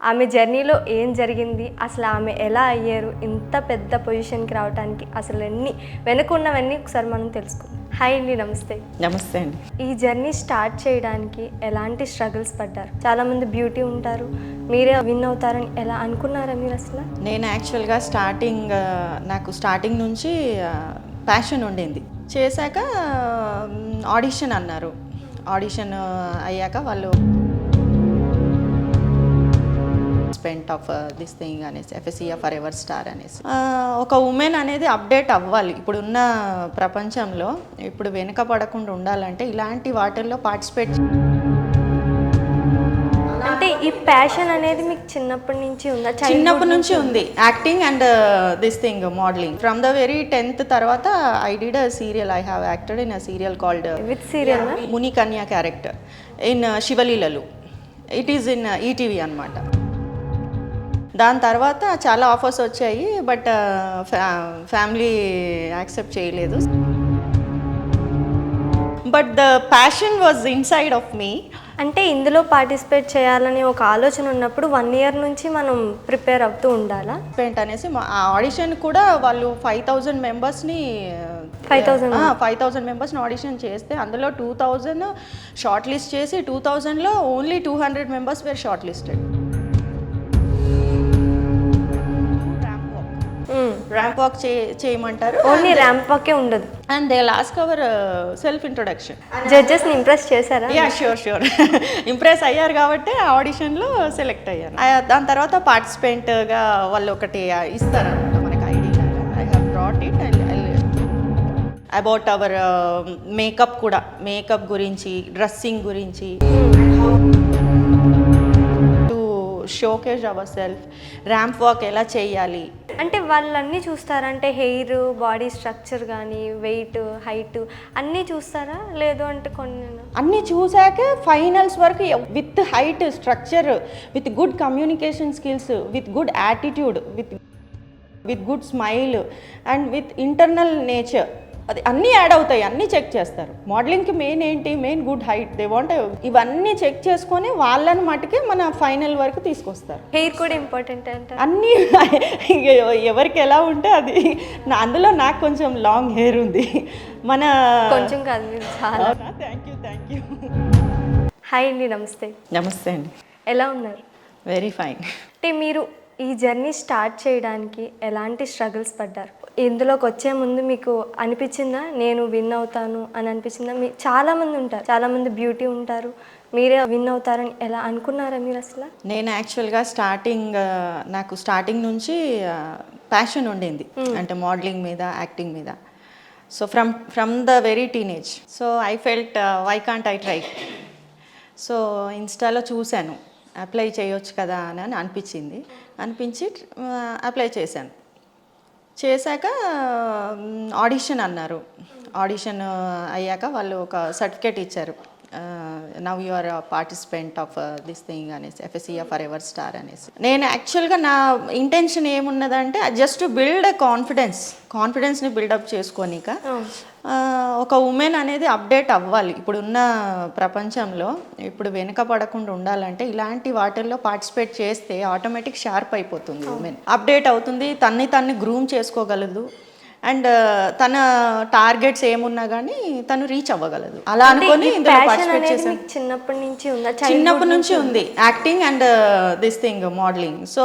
ఆమె జర్నీలో ఏం జరిగింది, అసలు ఆమె ఎలా అయ్యారు, ఇంత పెద్ద పొజిషన్కి రావడానికి అసలు వెనుకున్నవన్నీ ఒకసారి మనం తెలుసుకుందాం. హాయ్ అండి, నమస్తే. నమస్తే అండి. ఈ జర్నీ స్టార్ట్ చేయడానికి ఎలాంటి స్ట్రగుల్స్ పడ్డారు? చాలామంది బ్యూటీ ఉంటారు, మీరే విన్ అవుతారని ఎలా అనుకున్నారా మీరు అసలు? నేను యాక్చువల్గా నాకు స్టార్టింగ్ నుంచి ప్యాషన్ ఉండింది. చేశాక ఆడిషన్ అన్నారు. ఆడిషన్ అయ్యాక వాళ్ళు స్పెంట్ ఆఫ్ దిస్ థింగ్ అనేసి ఎఫ్ఎస్సిఏ ఫర్ ఎవర్ స్టార్ అనేసి ఒక ఉమెన్ అనేది అప్డేట్ అవ్వాలి. ఇప్పుడున్న ప్రపంచంలో ఇప్పుడు వెనుక పడకుండా ఉండాలంటే ఇలాంటి వాటిల్లో పార్టిసిపేట్. అంటే ఈ ప్యాషన్ అనేది మీకు చిన్నప్పటి నుంచి ఉందా? చిన్నప్పటి నుంచి ఉంది. Acting and this thing modelling. From the very 10th తర్వాత I did a serial. I have acted in a serial called with serial Muni Kanya character in Shivaleelalu. It is in ETV అనమాట. దాని తర్వాత చాలా ఆఫర్స్ వచ్చాయి, బట్ ఫ్యామిలీ యాక్సెప్ట్ చేయలేదు. But the passion was inside of me. అంటే ఇందులో participate చేయాలని ఒక ఆలోచన ఉన్నప్పుడు 1 year నుంచి మనం ప్రిపేర్ అవుతూ ఉండాలా? అనేసి ఆ ఆడిషన్ కూడా వాళ్ళు 5,000 మెంబర్స్ని 5,000 మెంబర్స్ని ఆడిషన్ చేస్తే అందులో 2,000 షార్ట్ లిస్ట్ చేసి 2,000లో only 200 members were short listed. Ramp walk చేయమంటారు. ఓన్లీ ర్యాంప్ వాకే ఉండదు. And they last our self introduction. జడ్జెస్ని ఇంప్రెస్ చేశారా? యా, షూర్ ఇంప్రెస్ అయ్యారు కాబట్టి ఆ ఆడిషన్లో సెలెక్ట్ అయ్యాను. దాని తర్వాత పార్టిసిపెంట్గా వాళ్ళు ఒకటి ఇస్తారనమాట మనకి ID. I have brought it. About our makeup కూడా, మేకప్ గురించి, డ్రెస్సింగ్ గురించి, to showcase our self. Ramp walk ఎలా చేయాలి అంటే వాళ్ళన్నీ చూస్తారా? అంటే హెయిర్, బాడీ స్ట్రక్చర్ కానీ, వెయిట్, హైట్ అన్నీ చూస్తారా? లేదు అంటే కొన్ని అన్నీ చూసాక ఫైనల్స్ వరకు with height, structure, with good communication skills, with good attitude, with good smile and with internal nature, అది అన్నీ యాడ్ అవుతాయి. అన్నీ చెక్ చేస్తారు. మోడలింగ్కి మెయిన్ ఏంటి? Main good height. They want ఇవన్నీ చెక్ చేసుకొని వాళ్ళని మటుకే మన ఫైనల్ వరకు తీసుకొస్తారు. హెయిర్ కూడా ఇంపార్టెంట్ అంటే అన్నీ ఎవరికి ఎలా ఉంటే అది. అందులో నాకు కొంచెం లాంగ్ హెయిర్ ఉంది. మన కొంచెం కాదు, చాలా. Thank you. హాయ్ అండి, నమస్తే. నమస్తే అండి. ఎలా ఉన్నారు? Very fine. అంటే మీరు ఈ జర్నీ స్టార్ట్ చేయడానికి ఎలాంటి స్ట్రగుల్స్ పడ్డారు? ఇందులోకి వచ్చే ముందు మీకు అనిపించిందా నేను విన్ అవుతాను అని అనిపించిందా? చాలామంది ఉంటారు, చాలామంది బ్యూటీ ఉంటారు, మీరే విన్ అవుతారని ఎలా అనుకున్నారా మీరు అసలు? నేను యాక్చువల్గా నాకు స్టార్టింగ్ నుంచి ప్యాషన్ ఉండింది. అంటే మోడలింగ్ మీద, యాక్టింగ్ మీద. So from the very teenage. So I felt why can't I try. So ఇన్స్టాలో చూశాను, అప్లై చేయొచ్చు కదా అని అనిపించి అప్లై చేశాక ఆడిషన్ అన్నారు. ఆడిషన్ అయ్యాక వాళ్ళు ఒక సర్టిఫికేట్ ఇచ్చారు. Now you are participant of this thing అనేసి ఎఫ్ఎస్సిఏ ఫర్ ఎవర్ స్టార్ అనేసి. నేను యాక్చువల్గా నా ఇంటెన్షన్ ఏమున్నదంటే జస్ట్ బిల్డ్ కాన్ఫిడెన్స్ని బిల్డప్ చేసుకోనిక ఒక ఉమెన్ అనేది అప్డేట్ అవ్వాలి. ఇప్పుడున్న ప్రపంచంలో ఇప్పుడు వెనుక పడకుండా ఉండాలంటే ఇలాంటి వాటిల్లో పార్టిసిపేట్ చేస్తే ఆటోమేటిక్ షార్ప్ అయిపోతుంది. ఉమెన్ అప్డేట్ అవుతుంది, తన్ని గ్రూమ్ చేసుకోగలదు. అండ్ తన టార్గెట్స్ ఏమున్నా కానీ తను రీచ్ అవ్వగలదు. అలా అనుకొని పార్టిసిపేట్ చేశాను. చిన్నప్పటి నుంచి ఉంది. Acting and this thing modelling. So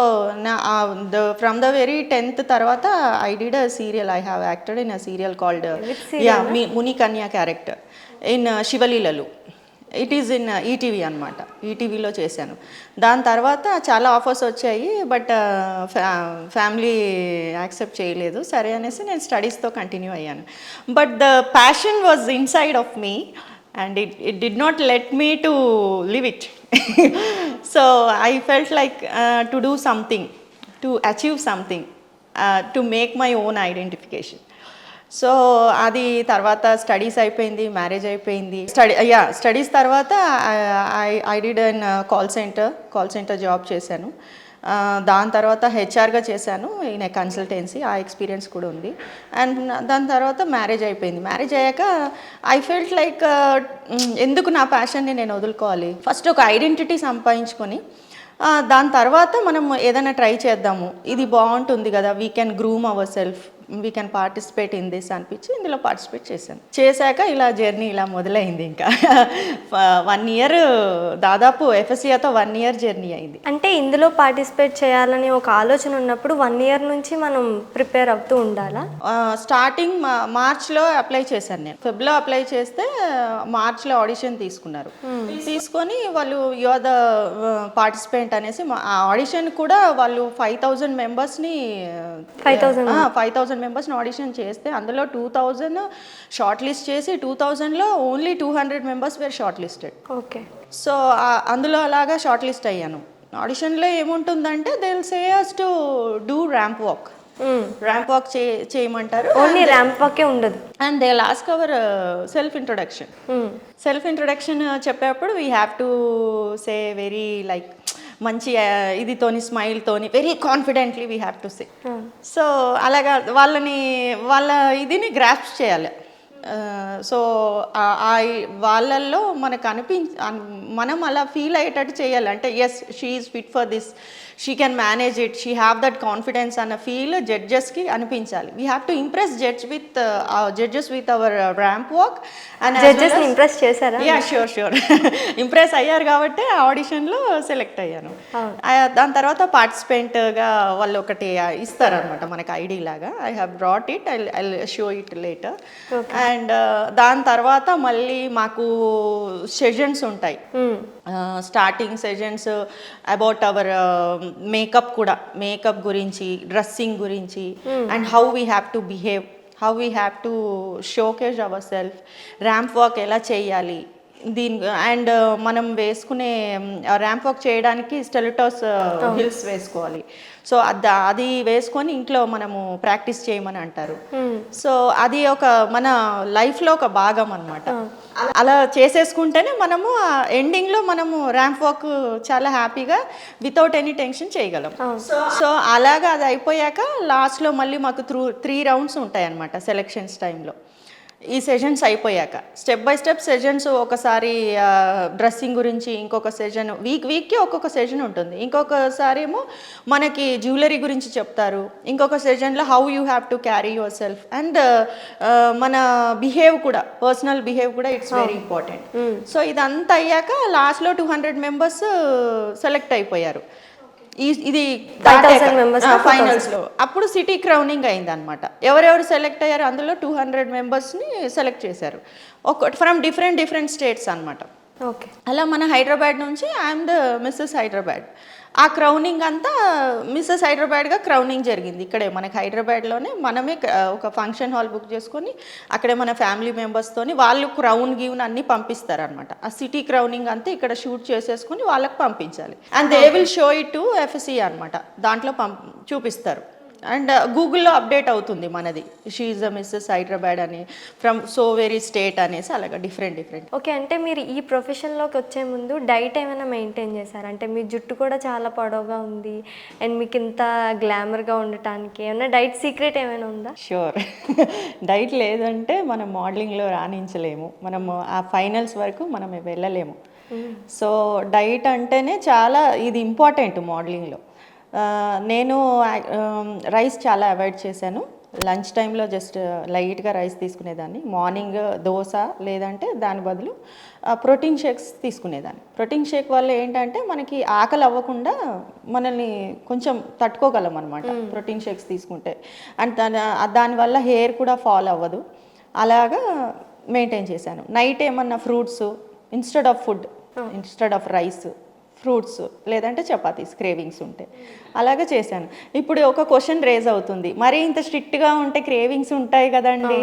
from the very 10th తర్వాత I did a serial. I have acted in a serial called Muni Kanya character in Shivaleelalu. It is in ETV అనమాట. ఈటీవీలో చేశాను. దాని తర్వాత చాలా ఆఫర్స్ వచ్చాయి, బట్ ఫ్యామిలీ యాక్సెప్ట్ చేయలేదు. సరే అనేసి నేను స్టడీస్తో కంటిన్యూ అయ్యాను. But the passion was inside of me and it did not let me to live it. So I felt like to do something, to achieve something, to make my own identification. So అది తర్వాత studies అయిపోయింది, marriage అయిపోయింది. Studies తర్వాత I did an call centre job చేశాను. దాని తర్వాత హెచ్ఆర్గా చేశాను in a consultancy. ఆ ఎక్స్పీరియన్స్ కూడా ఉంది. అండ్ దాని తర్వాత మ్యారేజ్ అయిపోయింది. మ్యారేజ్ అయ్యాక ఐ ఫెల్ట్ లైక్ ఎందుకు నా ప్యాషన్ని నేను వదులుకోవాలి. ఫస్ట్ ఒక ఐడెంటిటీ సంపాదించుకొని దాని తర్వాత మనం ఏదైనా ట్రై చేద్దాము, ఇది బాగుంటుంది కదా, we can groom our self, we can participate in this అనిపించి ఇందులో పార్టిసిపేట్ చేశాక ఇలా జర్నీ ఇలా మొదలైంది. ఇంకా 1 year దాదాపు FSCతో 1 year జర్నీ అయింది. అంటే ఇందులో పార్టిసిపేట్ చేయాలని ఒక ఆలోచన ఉన్నప్పుడు 1 year నుంచి మనం ప్రిపేర్ అవుతూ ఉండాలా? స్టార్టింగ్ మార్చ్లో అప్లై చేశాను నేను. ఫెబ్లో అప్లై చేస్తే మార్చ్లో ఆడిషన్ తీసుకున్నారు. తీసుకొని వాళ్ళు యు ఆర్ ద పార్టిసిపెంట్ అనేసి ఆ ఆడిషన్ కూడా వాళ్ళు 5,000 మెంబర్స్ని 5,000 మెంబర్స్ని ఆడిషన్ చేస్తే అందులో 2,000 షార్ట్ లిస్ట్ చేసి 2,000లో only 200 members were short listed. Okay. So అందులో అలాగా షార్ట్ లిస్ట్ అయ్యాను. ఆడిషన్లో ఏముంటుందంటే they will say us to do ramp walk. Ramp walk చేయమంటారు. ఓన్లీ ర్యాంప్ వాకే ఉండదు. And they last our self introduction చెప్పేటప్పుడు we have to say very like మంచి ఇదితోని స్మైల్తోని వెరీ కాన్ఫిడెంట్లీ we have to say. So అలాగా వాళ్ళ ఇదిని గ్రాస్ప్ చేయాలి. సో వాళ్ళల్లో మనకు మనం అలా ఫీల్ అయ్యేటట్టు చేయాలి. అంటే yes she is fit for this, she can manage it, she have that confidence అన్న ఫీల్ జడ్జెస్కి అనిపించాలి. We have to impress judges with our ramp walk. And జడ్జెస్ని ఇంప్రెస్ చేశారా? యా, షూర్ ఇంప్రెస్ అయ్యారు కాబట్టి ఆ ఆడిషన్లో సెలెక్ట్ అయ్యాను. దాని తర్వాత పార్టిసిపెంట్గా వాళ్ళు ఒకటి ఇస్తారనమాట మనకి ఐడి లాగా. I have brought it, I show it later. And దాని తర్వాత మళ్ళీ మాకు సెషన్స్ ఉంటాయి. Starting sessions about our makeup కూడా, మేకప్ గురించి, డ్రెస్సింగ్ గురించి, and how we have to behave, how we have to showcase our self, ramp walk ఎలా చేయాలి అండ్ మనం వేసుకునే ర్యాంప్ వాక్ చేయడానికి స్టెలిటోస్ హిల్స్ వేసుకోవాలి. సో అది వేసుకొని ఇంట్లో మనము ప్రాక్టీస్ చేయమని అంటారు. సో అది ఒక మన లైఫ్లో ఒక భాగం అనమాట. అలా చేసేసుకుంటేనే మనము ఎండింగ్లో మనము ర్యాంప్ వాక్ చాలా హ్యాపీగా వితౌట్ ఎనీ టెన్షన్ చేయగలం. సో అలాగా అది అయిపోయాక లాస్ట్లో మళ్ళీ మాకు 3 rounds ఉంటాయి అన్నమాట సెలెక్షన్స్ టైంలో. ఈ సెషన్స్ అయిపోయాక స్టెప్ బై స్టెప్ సెషన్స్, ఒకసారి డ్రెస్సింగ్ గురించి, ఇంకొక సెషన్ వీక్కి ఒక్కొక్క సెషన్ ఉంటుంది, ఇంకొకసారి ఏమో మనకి జ్యువెలరీ గురించి చెప్తారు, ఇంకొక సెషన్లో how you have to carry your self and మన బిహేవ్ కూడా, పర్సనల్ బిహేవ్ కూడా ఇట్స్ వెరీ ఇంపార్టెంట్. సో ఇదంతా అయ్యాక లాస్ట్లో 200 మెంబర్స్ సెలెక్ట్ అయిపోయారు. ఇది ఫైనల్స్లో. అప్పుడు సిటీ క్రౌనింగ్ అయింది అనమాట. ఎవరెవరు సెలెక్ట్ అయ్యారు అందులో 200 మెంబర్స్ని సెలెక్ట్ చేశారు, ఫ్రమ్ డిఫరెంట్ స్టేట్స్ అనమాట. ఓకే. అలా మన హైదరాబాద్ నుంచి ఐఎమ్ ద మిస్సెస్ హైదరాబాద్. ఆ క్రౌనింగ్ అంతా మిస్సెస్ హైదరాబాద్గా క్రౌనింగ్ జరిగింది ఇక్కడే మనకి హైదరాబాద్లోనే. మనమే ఒక ఫంక్షన్ హాల్ బుక్ చేసుకొని అక్కడే మన ఫ్యామిలీ మెంబర్స్తోని వాళ్ళు క్రౌన్ గివ్న్ అన్నీ పంపిస్తారనమాట. ఆ సిటీ క్రౌనింగ్ అంతా ఇక్కడ షూట్ చేసేసుకొని వాళ్ళకి పంపించాలి. And they will show it to FSC అనమాట. దాంట్లో చూపిస్తారు. అండ్ గూగుల్లో అప్డేట్ అవుతుంది మనది, she is the Mrs Hyderabad అని, ఫ్రమ్ సో వెరీ స్టేట్ అనేసి అలాగా డిఫరెంట్. ఓకే. అంటే మీరు ఈ ప్రొఫెషన్లోకి వచ్చే ముందు డైట్ ఏమైనా మెయింటైన్ చేశారు? అంటే మీ జుట్టు కూడా చాలా పొడవుగా ఉంది అండ్ మీకు ఇంత గ్లామర్గా ఉండటానికి ఏమైనా డైట్ సీక్రెట్ ఏమైనా ఉందా? షూర్. డైట్ లేదంటే మనం మోడలింగ్లో రాణించలేము, మనము ఆ ఫైనల్స్ వరకు మనం వెళ్ళలేము. సో డైట్ అంటేనే చాలా ఇది ఇంపార్టెంట్ మోడలింగ్లో. నేను రైస్ చాలా అవాయిడ్ చేశాను. లంచ్ టైంలో జస్ట్ లైట్గా రైస్ తీసుకునేదాన్ని. మార్నింగ్ దోశ లేదంటే దాని బదులు ప్రోటీన్ షేక్స్ తీసుకునేదాన్ని. ప్రోటీన్ షేక్ వల్ల ఏంటంటే మనకి ఆకలి అవ్వకుండా మనల్ని కొంచెం తట్టుకోగలం అనమాట ప్రోటీన్ షేక్స్ తీసుకుంటే. అండ్ దానివల్ల హెయిర్ కూడా ఫాల్ అవ్వదు. అలాగా మెయింటైన్ చేశాను. నైట్ ఏమన్నా fruits instead of rice, fruits లేదంటే చపాతీస్ క్రేవింగ్స్ ఉంటే అలాగే చేశాను. ఇప్పుడు ఒక క్వశ్చన్ రేజ్ అవుతుంది, మరి ఇంత స్ట్రిక్ట్గా ఉంటే క్రేవింగ్స్ ఉంటాయి కదండి,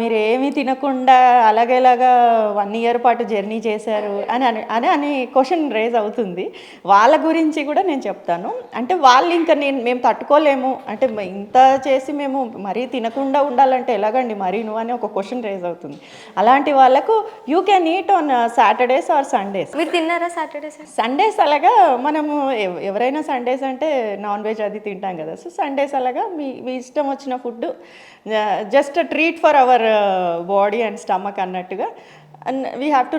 మీరు ఏమీ తినకుండా అలాగేలాగా 1 year పాటు జర్నీ చేశారు అని క్వశ్చన్ రేజ్ అవుతుంది. వాళ్ళ గురించి కూడా నేను చెప్తాను. అంటే వాళ్ళు ఇంకా మేము తట్టుకోలేము అంటే ఇంత చేసి మేము మరీ తినకుండా ఉండాలంటే ఎలాగండి మరీను అని ఒక క్వశ్చన్ రేజ్ అవుతుంది. అలాంటి వాళ్ళకు you can eat on Saturdays or Sundays. మీరు తిన్నారా సండేస్ అలాగా మనము ఎవరైనా సండేస్ అంటే నాన్ వెజ్ అది తింటాం కదా. సో సండేస్ అలాగా మీ ఇష్టం వచ్చిన food, just treat for our body and stomach అన్నట్టుగా, and we have to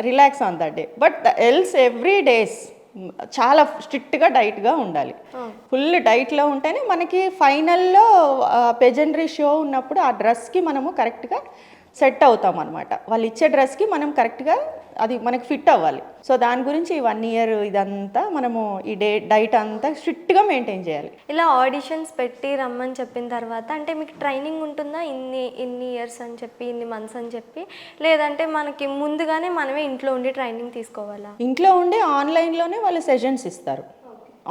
relax on that day. But else every days చాలా స్ట్రిక్ట్గా డైట్గా ఉండాలి. ఫుల్ డైట్లో ఉంటేనే మనకి ఫైనల్లో పెజెంటరీ షో ఉన్నప్పుడు ఆ డ్రెస్కి మనము కరెక్ట్గా సెట్ అవుతాం అనమాట. వాళ్ళు ఇచ్చే డ్రెస్కి మనం కరెక్ట్గా అది మనకి ఫిట్ అవ్వాలి. సో దాని గురించి 1 year ఇదంతా మనము ఈ డైట్ అంతా స్ట్రిక్ట్గా మెయింటైన్ చేయాలి. ఇలా ఆడిషన్స్ పెట్టి రమ్మని చెప్పిన తర్వాత అంటే మీకు ట్రైనింగ్ ఉంటుందా ఇన్ని ఇయర్స్ అని చెప్పి ఇన్ని మంత్స్ అని చెప్పి, లేదంటే మనకి ముందుగానే మనమే ఇంట్లో ఉండి ట్రైనింగ్ తీసుకోవాలా? ఇంట్లో ఉండి ఆన్లైన్లోనే వాళ్ళు సెషన్స్ ఇస్తారు.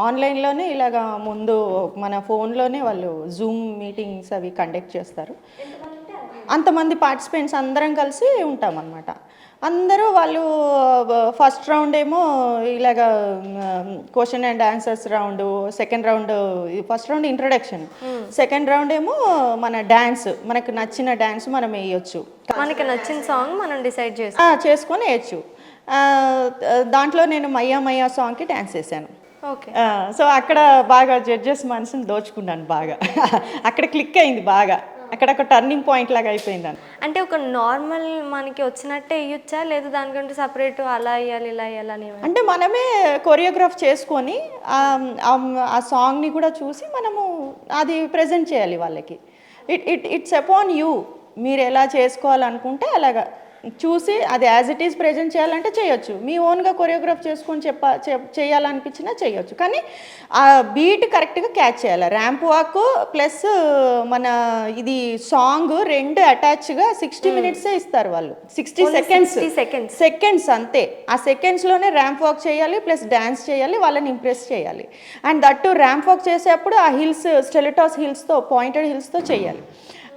ఆన్లైన్లోనే ఇలాగా ముందు మన ఫోన్లోనే వాళ్ళు జూమ్ మీటింగ్స్ అవి కండక్ట్ చేస్తారు. అంతమంది పార్టిసిపెంట్స్ అందరం కలిసి ఉంటామన్నమాట. అందరూ వాళ్ళు ఫస్ట్ రౌండ్ ఏమో ఇలాగ question and answers round, second round first round introduction, second round ఏమో మన డ్యాన్స్, మనకు నచ్చిన డ్యాన్స్ మనం వేయొచ్చు, మనకి నచ్చిన సాంగ్ మనం డిసైడ్ చేసుకొని వేయచ్చు. దాంట్లో నేను మయ్యా మయ్యా సాంగ్కి డ్యాన్స్ వేసాను. ఓకే. సో అక్కడ బాగా జడ్జెస్ మనసుని దోచుకున్నాను బాగా. అక్కడ క్లిక్ అయింది బాగా, అక్కడ ఒక టర్నింగ్ పాయింట్ లాగా అయిపోయింది. అంటే ఒక నార్మల్ మనకి వచ్చినట్టే వేయొచ్చా, లేదు దానికంటే సపరేట్ అలా వేయాలి ఇలా వేయాలని? అంటే మనమే కొరియోగ్రాఫ్ చేసుకొని ఆ సాంగ్ని కూడా చూసి మనము అది ప్రజెంట్ చేయాలి వాళ్ళకి. ఇట్స్ అపాన్ యూ, మీరు ఎలా చేసుకోవాలనుకుంటే అలాగా చూసి అది యాజ్ ఇట్ ఈస్ ప్రజెంట్ చేయాలంటే చేయొచ్చు. మీ ఓన్గా కొరియోగ్రాఫ్ చేసుకొని చేయాలనిపించినా చేయొచ్చు. కానీ ఆ బీట్ కరెక్ట్గా క్యాచ్ చేయాలి. ర్యాంప్ వాక్ ప్లస్ మన ఇది సాంగ్ రెండు అటాచ్గా 60 minutes ఇస్తారు వాళ్ళు. 60 సెకండ్స్ అంతే. ఆ సెకండ్స్లోనే ర్యాంప్ వాక్ చేయాలి ప్లస్ డ్యాన్స్ చేయాలి, వాళ్ళని ఇంప్రెస్ చేయాలి. అండ్ దట్టు ర్యాంప్ వాక్ చేసేటప్పుడు ఆ హిల్స్ స్టెలిటాస్ హిల్స్తో పాయింటెడ్ హిల్స్తో చేయాలి.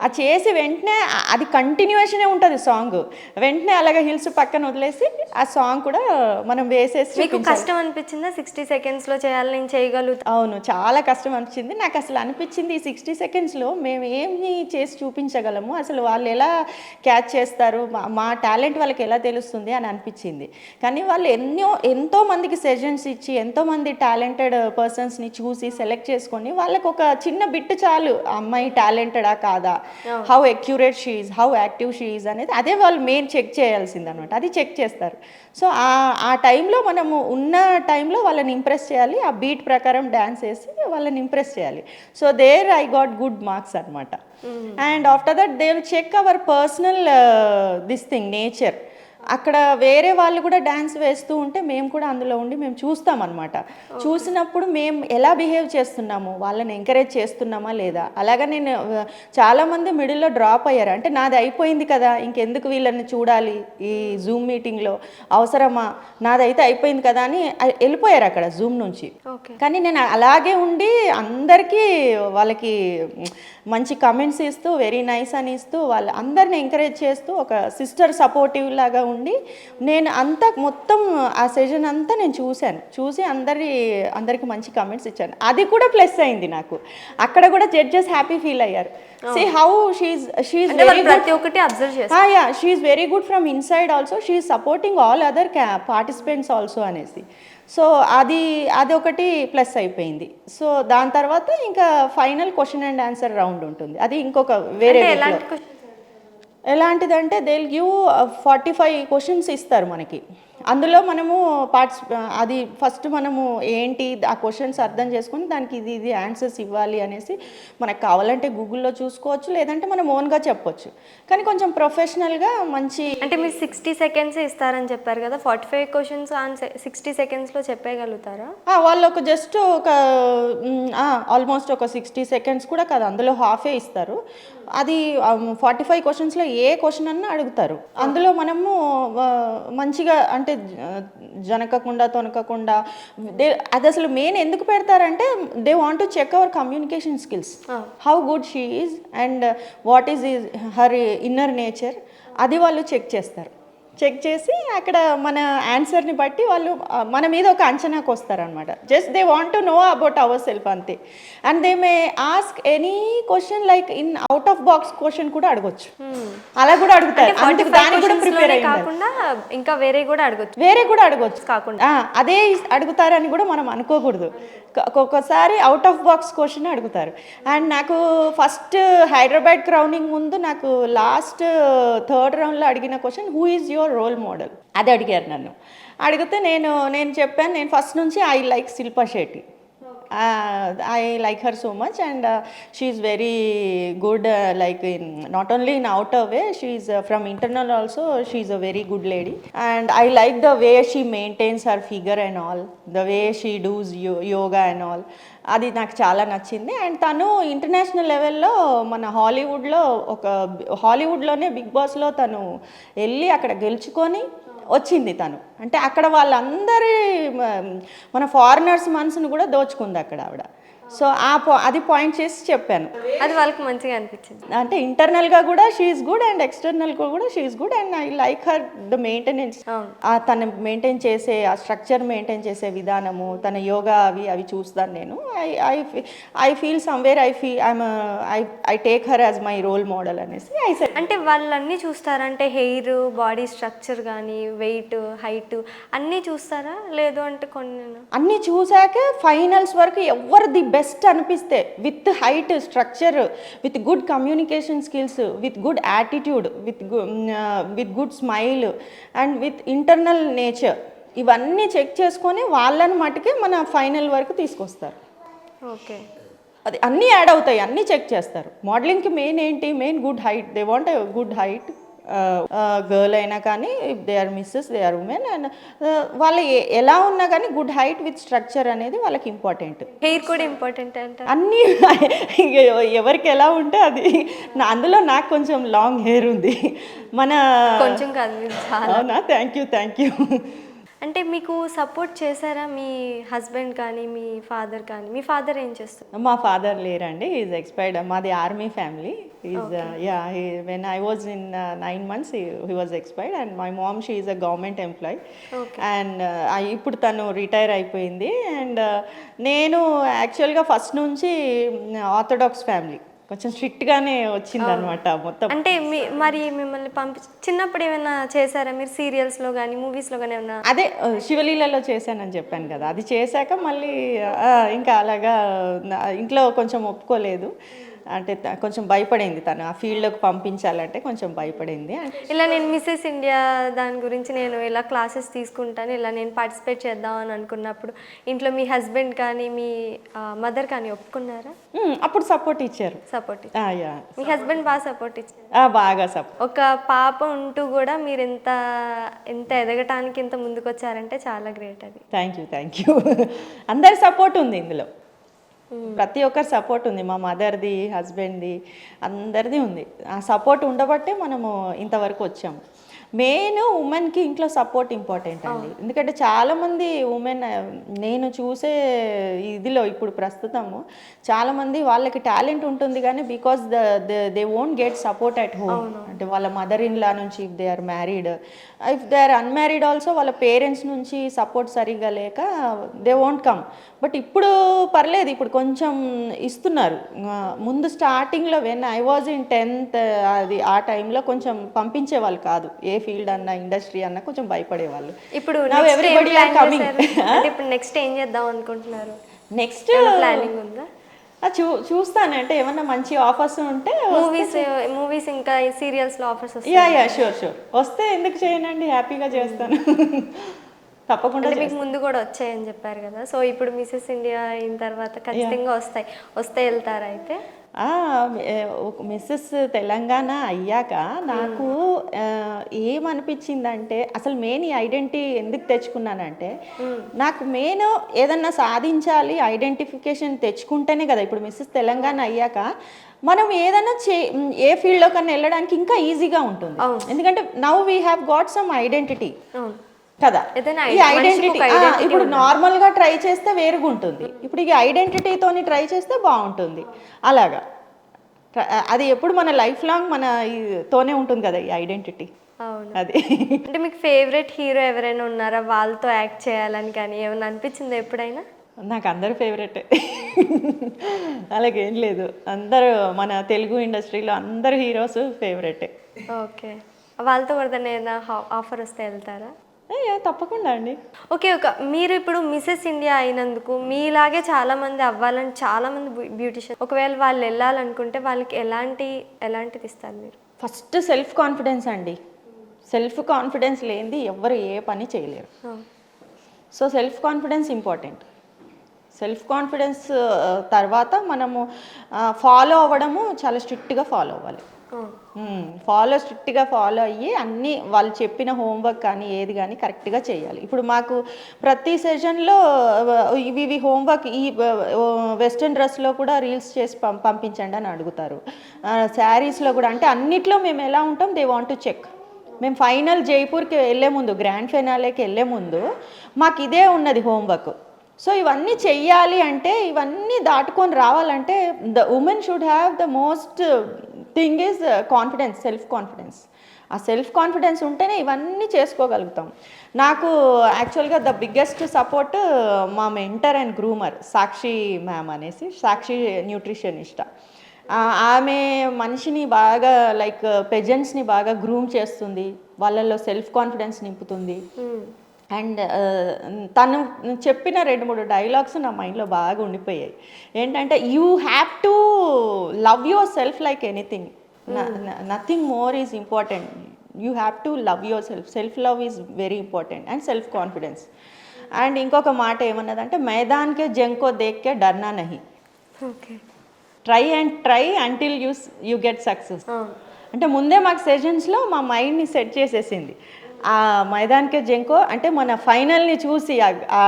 అది చేసి వెంటనే అది కంటిన్యూషనే ఉంటుంది సాంగ్. వెంటనే అలాగే హిల్స్ పక్కన వదిలేసి ఆ సాంగ్ కూడా మనం వేసేసి. మీకు కష్టం అనిపించిందా 60 secondsలో చేయాలి, నేను చేయగలుగుతా? అవును, చాలా కష్టం అనిపించింది. నాకు అసలు అనిపించింది ఈ 60 secondsలో మేము ఏమి చేసి చూపించగలము, అసలు వాళ్ళు ఎలా క్యాచ్ చేస్తారు, మా టాలెంట్ వాళ్ళకి ఎలా తెలుస్తుంది అని అనిపించింది. కానీ వాళ్ళు ఎంతో మందికి సెషన్స్ ఇచ్చి ఎంతోమంది టాలెంటెడ్ పర్సన్స్ని చూసి సెలెక్ట్ చేసుకొని వాళ్ళకు ఒక చిన్న బిట్ చాలు, అమ్మాయి టాలెంటెడా కాదా, how accurate she is, how active she is అనేది అదే వాళ్ళు మెయిన్ చెక్ చేయాల్సింది అనమాట. అది చెక్ చేస్తారు. సో ఆ టైంలో మనము ఉన్న టైంలో వాళ్ళని ఇంప్రెస్ చేయాలి, ఆ బీట్ ప్రకారం డ్యాన్స్ వేసి వాళ్ళని ఇంప్రెస్ చేయాలి. So there I got good marks అనమాట. And after that they will check our personal nature. అక్కడ వేరే వాళ్ళు కూడా డ్యాన్స్ వేస్తూ ఉంటే మేము కూడా అందులో ఉండి మేము చూస్తామన్నమాట. చూసినప్పుడు మేము ఎలా బిహేవ్ చేస్తున్నాము, వాళ్ళని ఎంకరేజ్ చేస్తున్నామా లేదా. అలాగా నేను చాలామంది మిడిల్లో డ్రాప్ అయ్యారు. అంటే నాది అయిపోయింది కదా, ఇంకెందుకు వీళ్ళని చూడాలి ఈ జూమ్ మీటింగ్లో, అవసరమా, నాదైతే అయిపోయింది కదా అని వెళ్ళిపోయారు అక్కడ జూమ్ నుంచి. కానీ నేను అలాగే ఉండి అందరికీ వాళ్ళకి మంచి కమెంట్స్ ఇస్తూ వెరీ నైస్ అని ఇస్తూ వాళ్ళ అందరిని ఎంకరేజ్ చేస్తూ ఒక సిస్టర్ సపోర్టివ్ లాగా ఉండి నేను అంతా మొత్తం ఆ సెషన్ అంతా నేను చూసి అందరికి మంచి కమెంట్స్ ఇచ్చాను. అది కూడా ప్లస్ అయింది నాకు. అక్కడ కూడా జడ్జెస్ హ్యాపీ ఫీల్ అయ్యారు. See how she's very good. ప్రతి ఒక్కటి అబ్జర్వ్ చేస్తారు. Yeah, she is very good from inside also. She is supporting all other participants also అనేసి. సో అది ఒకటి ప్లస్ అయిపోయింది. సో దాని తర్వాత ఇంకా final question and answer round ఉంటుంది. అది ఇంకొక వేరే ఎలాంటిదంటే దే విల్ గివ్ 45 క్వశ్చన్స్ ఇస్తారు మనకి. అందులో మనము అది ఫస్ట్ మనము ఏంటి ఆ క్వశ్చన్స్ అర్థం చేసుకొని దానికి ఇది ఆన్సర్స్ ఇవ్వాలి అనేసి మనకు కావాలంటే గూగుల్లో చూసుకోవచ్చు, లేదంటే మనం ఓన్గా చెప్పొచ్చు. కానీ కొంచెం ప్రొఫెషనల్గా మంచి. అంటే మీరు 60 seconds ఇస్తారని చెప్పారు కదా, 45 questions 60 secondsలో చెప్పగలుగుతారా? వాళ్ళు జస్ట్ ఆల్మోస్ట్ ఒక 60 seconds కూడా కాదు, అందులో హాఫే ఇస్తారు. అది 45 questionsలో ఏ క్వశ్చన్ అన్నా అడుగుతారు. అందులో మనము మంచిగా అంటే జనకకుండా తొనకకుండా అది అసలు మెయిన్ ఎందుకు పెడతారంటే they want to check our communication skills, how good she is and what is her inner nature. అది వాళ్ళు చెక్ చేస్తారు. చెక్ చేసి అక్కడ మన ఆన్సర్ని బట్టి వాళ్ళు మన మీద ఒక అంచనాకు వస్తారనమాట. Just they want to know about our self అంతే. And they may ask any question like in out of box question కూడా అడగొచ్చు. అలా కూడా అడుగుతారు. దానికి కూడా ప్రిపేర్ కాకుండా ఇంకా వేరే కూడా అడగొచ్చు కాకుండా అదే అడుగుతారని కూడా మనం అనుకోకూడదు. ఒక్కొక్కసారి అవుట్ ఆఫ్ బాక్స్ క్వశ్చన్ అడుగుతారు. అండ్ నాకు ఫస్ట్ హైదరాబాద్ క్రౌనింగ్ ముందు నాకు లాస్ట్ 3rd రౌండ్లో అడిగిన question who is your role model అది అడిగారు నన్ను. అడిగితే నేను చెప్పాను, నేను ఫస్ట్ నుంచి I like Shilpa Shetty. I like her so much, and she is very good, like in not only in outer way, she is from internal also, she is a very good lady, and I like the way she maintains her figure and all, the way she does yoga and all. అది నాకు చాలా నచ్చింది. And తను international లెవెల్లో మన హాలీవుడ్లోనే big బాస్లో తను వెళ్ళి అక్కడ గెలుచుకొని వచ్చింది తను. అంటే అక్కడ వాళ్ళందరి మన ఫారినర్స్ మనసును కూడా దోచుకుంది అక్కడ ఆవిడ. సో అది పాయింట్ చేసి చెప్పాను. అది వాళ్ళకి మంచిగా అనిపించింది. అంటే ఇంటర్నల్గా కూడా షీఈస్ గుడ్ అండ్ ఎక్స్టర్నల్గా కూడా she's good, and I like her the maintenance. తను మెయింటైన్ చేసే ఆ స్ట్రక్చర్ మెయింటైన్ చేసే విధానము, తన యోగా అవి చూస్తాను నేను. I feel somewhere I take her as my role model అనేసి ఐ సెడ్. అంటే వాళ్ళన్నీ చూస్తారా? అంటే హెయిర్, బాడీ స్ట్రక్చర్ కానీ, వెయిట్, హైట్ అన్నీ చూస్తారా? లేదు అంటే కొన్ని అన్నీ చూసాక ఫైనల్స్ వరకు ఎవరు ది బెస్ట్ అనిపిస్తే, with height, structure, with good communication skills, with good attitude, with good smile and with internal nature, ఇవన్నీ చెక్ చేసుకొని వాళ్ళని మటుకే మన ఫైనల్ వరకు తీసుకొస్తారు. ఓకే, అది అన్నీ యాడ్ అవుతాయి, అన్నీ చెక్ చేస్తారు. మోడలింగ్కి మెయిన్ ఏంటి? Main good height. They want a good height girl అయినా కానీ, if they are Mrs, they are women, and వాళ్ళు ఎలా ఉన్నా కానీ గుడ్ హైట్ విత్ స్ట్రక్చర్ అనేది వాళ్ళకి ఇంపార్టెంట్. హెయిర్ కూడా ఇంపార్టెంట్ అంటే అన్నీ ఎవరికి ఎలా ఉంటే అది. అందులో నాకు కొంచెం లాంగ్ హెయిర్ ఉంది. కొంచెం కాదు, అవునా? Thank you. అంటే మీకు సపోర్ట్ చేశారా మీ హస్బెండ్ కానీ, మీ ఫాదర్ కానీ? మీ ఫాదర్ ఏం చేస్తారు? మా ఫాదర్ లేరండి, ఈజ్ ఎక్స్పైర్డ్. మాది army family. When I was in 9 months he was expired, and my mom, she is a government employee. And ఇప్పుడు తను రిటైర్ అయిపోయింది. అండ్ నేను యాక్చువల్గా ఫస్ట్ నుంచి ఆర్థోడాక్స్ ఫ్యామిలీ, కొంచెం స్ట్రిక్ట్గానే వచ్చింది అనమాట మొత్తం. అంటే మరి మిమ్మల్ని చిన్నప్పుడు ఏమైనా చేశారా మీరు? సీరియల్స్లో కానీ, మూవీస్లో కానీ ఏమైనా? అదే శివలీలలో చేశానని చెప్పాను కదా, అది చేశాక మళ్ళీ ఇంకా అలాగా ఇంట్లో కొంచెం ఒప్పుకోలేదు. అంటే కొంచెం భయపడింది తను, ఆ ఫీల్డ్లోకి పంపించాలంటే కొంచెం భయపడింది. ఇలా నేను మిస్సెస్ ఇండియా దాని గురించి నేను ఇలా క్లాసెస్ తీసుకుంటాను, ఇలా నేను పార్టిసిపేట్ చేద్దాం అని అనుకున్నప్పుడు ఇంట్లో మీ హస్బెండ్ కానీ, మీ మదర్ కానీ ఒప్పుకున్నారా? అప్పుడు సపోర్ట్ ఇచ్చారు. మీ హస్బెండ్ బాగా సపోర్ట్ ఇచ్చారు? బాగా సపోర్ట్. ఒక పాప ఉంటూ కూడా మీరు ఎంత ఎదగటానికి ఇంత ముందుకు వచ్చారంటే చాలా గ్రేట్. అది థ్యాంక్ యూ. అందరి సపోర్ట్ ఉంది ఇందులో, ప్రతి ఒక్కరి సపోర్ట్ ఉంది. మా మదర్ది, హస్బెండ్ది, అందరిది ఉంది. ఆ సపోర్ట్ ఉండబట్టే మనము ఇంతవరకు వచ్చాము. మెయిన్ ఉమెన్కి ఇంట్లో సపోర్ట్ ఇంపార్టెంట్ అండి. ఎందుకంటే చాలామంది ఉమెన్ నేను చూసే ఇదిలో ఇప్పుడు ప్రస్తుతము చాలామంది వాళ్ళకి టాలెంట్ ఉంటుంది కానీ because they won't get support at home. అంటే వాళ్ళ మదర్ ఇన్ లా నుంచి, if they are married, if they are unmarried also, వాళ్ళ పేరెంట్స్ నుంచి సపోర్ట్ సరిగ్గా లేక దే వోంట్ కమ్. బట్ ఇప్పుడు పర్లేదు, ఇప్పుడు కొంచెం ఇస్తున్నారు. ముందు స్టార్టింగ్లో when I was in 10th అది ఆ టైంలో కొంచెం పంపించేవాళ్ళు కాదు. ఏ ఫీల్డ్ అన్నా, ఇండస్ట్రీ అన్నా కొంచెం భయపడేవాళ్ళు. ఇప్పుడు ఎవ్రీబడి ఆర్ కమింగ్. ఇప్పుడు నెక్స్ట్ ఏం చేద్దాం అనుకుంటున్నారు? నెక్స్ట్ ప్లానింగ్ ఉందా? చూస్తాను, అంటే ఏమన్నా మంచి ఆఫర్స్ ఉంటే. మూవీస్ ఇంకా సీరియల్స్లో ఆఫర్స్ వస్తాయి? షూర్ వస్తే ఎందుకు చేయనండి, హ్యాపీగా చేస్తాను. తప్పకుండా. మీకు ముందు కూడా వచ్చాయని చెప్పారు కదా, సో ఇప్పుడు మిసెస్ ఇండియా అయిన తర్వాత ఖచ్చితంగా వస్తే వెళ్తారా? అయితే మిస్సెస్ తెలంగాణ అయ్యాక నాకు ఏమనిపించిందంటే, అసలు మెయిన్ ఈ ఐడెంటిటీ ఎందుకు తెచ్చుకున్నానంటే, నాకు మెయిన్ ఏదన్నా సాధించాలి, ఐడెంటిఫికేషన్ తెచ్చుకుంటేనే కదా. ఇప్పుడు మిస్సెస్ తెలంగాణ అయ్యాక మనం ఏదైనా ఏ ఫీల్డ్లో కన్నా వెళ్ళడానికి ఇంకా ఈజీగా ఉంటుంది. ఎందుకంటే now we have got some identity కదా. ఈ ఐడెంటిటీ ఇప్పుడు నార్మల్గా ట్రై చేస్తే వేరుగా ఉంటుంది, ఇప్పుడు ఈ ఐడెంటిటీతోని ట్రై చేస్తే బాగుంటుంది. అలాగా అది ఎప్పుడు మన లైఫ్ లాంగ్ తోనే ఉంటుంది కదా ఈ ఐడెంటిటీ. అది. అంటే మీకు ఫేవరెట్ హీరో ఎవరైనా ఉన్నారా? వాళ్ళతో యాక్ట్ చేయాలని కానీ ఏమైనా అనిపించిందా ఎప్పుడైనా? నాకు అందరూ ఫేవరెటే, అలాగేం లేదు. అందరూ మన తెలుగు ఇండస్ట్రీలో అందరు హీరోస్ ఫేవరెటే. ఓకే, వాళ్ళతో కూడా ఏదైనా ఆఫర్ వస్తే వెళ్తారా? తప్పకుండా అండి. ఓకే, మీరు ఇప్పుడు మిసెస్ ఇండియా అయినందుకు మీలాగే చాలామంది అవ్వాలని చాలామంది బ్యూటిషియన్, ఒకవేళ వాళ్ళు వెళ్ళాలనుకుంటే వాళ్ళకి ఎలాంటిది ఇస్తారు మీరు? ఫస్ట్ సెల్ఫ్ కాన్ఫిడెన్స్ అండి. సెల్ఫ్ కాన్ఫిడెన్స్ లేనిది ఎవ్వరు ఏ పని చేయలేరు. So self confidence important. Self confidence తర్వాత మనము ఫాలో అవ్వడము చాలా స్ట్రిక్ట్గా ఫాలో అవ్వాలి. స్ట్రిక్ట్గా ఫాలో అయ్యి అన్నీ వాళ్ళు చెప్పిన హోంవర్క్ కానీ ఏది కానీ కరెక్ట్గా చేయాలి. ఇప్పుడు మాకు ప్రతి సెషన్లో ఇవి హోంవర్క్ ఈ వెస్ట్రన్ డ్రెస్లో కూడా రీల్స్ చేసి పంపించండి అని అడుగుతారు. శారీస్లో కూడా, అంటే అన్నిట్లో మేము ఎలా ఉంటాం, దే వాంట్ టు చెక్. మేము ఫైనల్ జైపూర్కి వెళ్ళే ముందు, గ్రాండ్ ఫైనాలేకి వెళ్ళే ముందు మాకు ఇదే ఉన్నది హోంవర్క్. సో ఇవన్నీ చెయ్యాలి అంటే, ఇవన్నీ దాటుకొని రావాలంటే the women should have the most thing is confidence, self confidence. ఆ సెల్ఫ్ కాన్ఫిడెన్స్ ఉంటేనే ఇవన్నీ చేసుకోగలుగుతాం. నాకు యాక్చువల్గా ద బిగ్గెస్ట్ సపోర్ట్ మా mentor and groomer Sakshi ma'am అనేసి, సాక్షి న్యూట్రిషనిస్ట్. ఆమె మనిషిని బాగా లైక్ పెజెంట్స్ని బాగా గ్రూమ్ చేస్తుంది, వాళ్ళల్లో సెల్ఫ్ కాన్ఫిడెన్స్ నింపుతుంది. అండ్ తను చెప్పిన 2-3 డైలాగ్స్ నా మైండ్లో బాగా ఉండిపోయాయి. ఏంటంటే, you have to love your self like anything, nothing more is important. You have to love your self, self love is very important and self confidence. And ఇంకొక మాట ఏమన్నదంటే, మైదాన్కే జంకో దేఖ్కే డర్నా నహి, try until you get success. అంటే ముందే మాకు సెషన్స్లో మా మైండ్ని set చేసేసింది. ఆ మైదాన్కే జంకో అంటే మన ఫైనల్ని చూసి, ఆ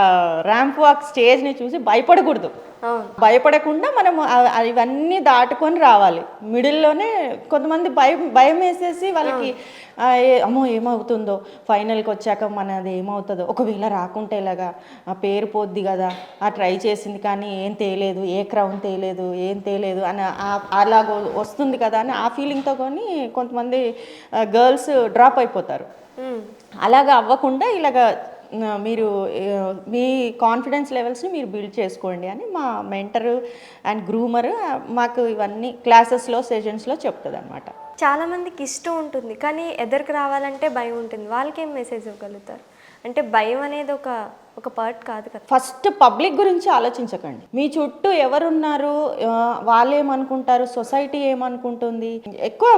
ర్యాంప్ వాక్ స్టేజ్ని చూసి భయపడకూడదు. భయపడకుండా మనం ఇవన్నీ దాటుకొని రావాలి. మిడిల్లోనే కొంతమంది భయం వేసేసి వాళ్ళకి అమ్మో ఏమవుతుందో, ఫైనల్కి వచ్చాక మనది ఏమవుతుందో, ఒకవేళ రాకుంటే ఇలాగా ఆ పేరు పోద్ది కదా, ఆ ట్రై చేసింది కానీ ఏం తేలేదు, ఏ క్రౌన్ తేలేదు, ఏం తేలేదు అని అలాగ వస్తుంది కదా అని ఆ ఫీలింగ్తో కొని కొంతమంది గర్ల్స్ డ్రాప్ అయిపోతారు. అలాగా అవ్వకుండా ఇలాగ మీరు మీ కాన్ఫిడెన్స్ లెవెల్స్ని మీరు బిల్డ్ చేసుకోండి అని మా మెంటరు అండ్ గ్రూమరు మాకు ఇవన్నీ క్లాసెస్లో, సెషన్స్లో చెప్తుంది అనమాట. చాలామందికి ఇష్టం ఉంటుంది కానీ ఎదురుకు రావాలంటే భయం ఉంటుంది. వాళ్ళకి ఏం మెసేజ్ ఇవ్వగలుగుతారు? అంటే భయం అనేది ఒక పార్ట్ కాదు కదా. ఫస్ట్ పబ్లిక్ గురించి ఆలోచించకండి. మీ చుట్టూ ఎవరున్నారు, వాళ్ళు ఏమనుకుంటారు, సొసైటీ ఏమనుకుంటుంది, ఎక్కువ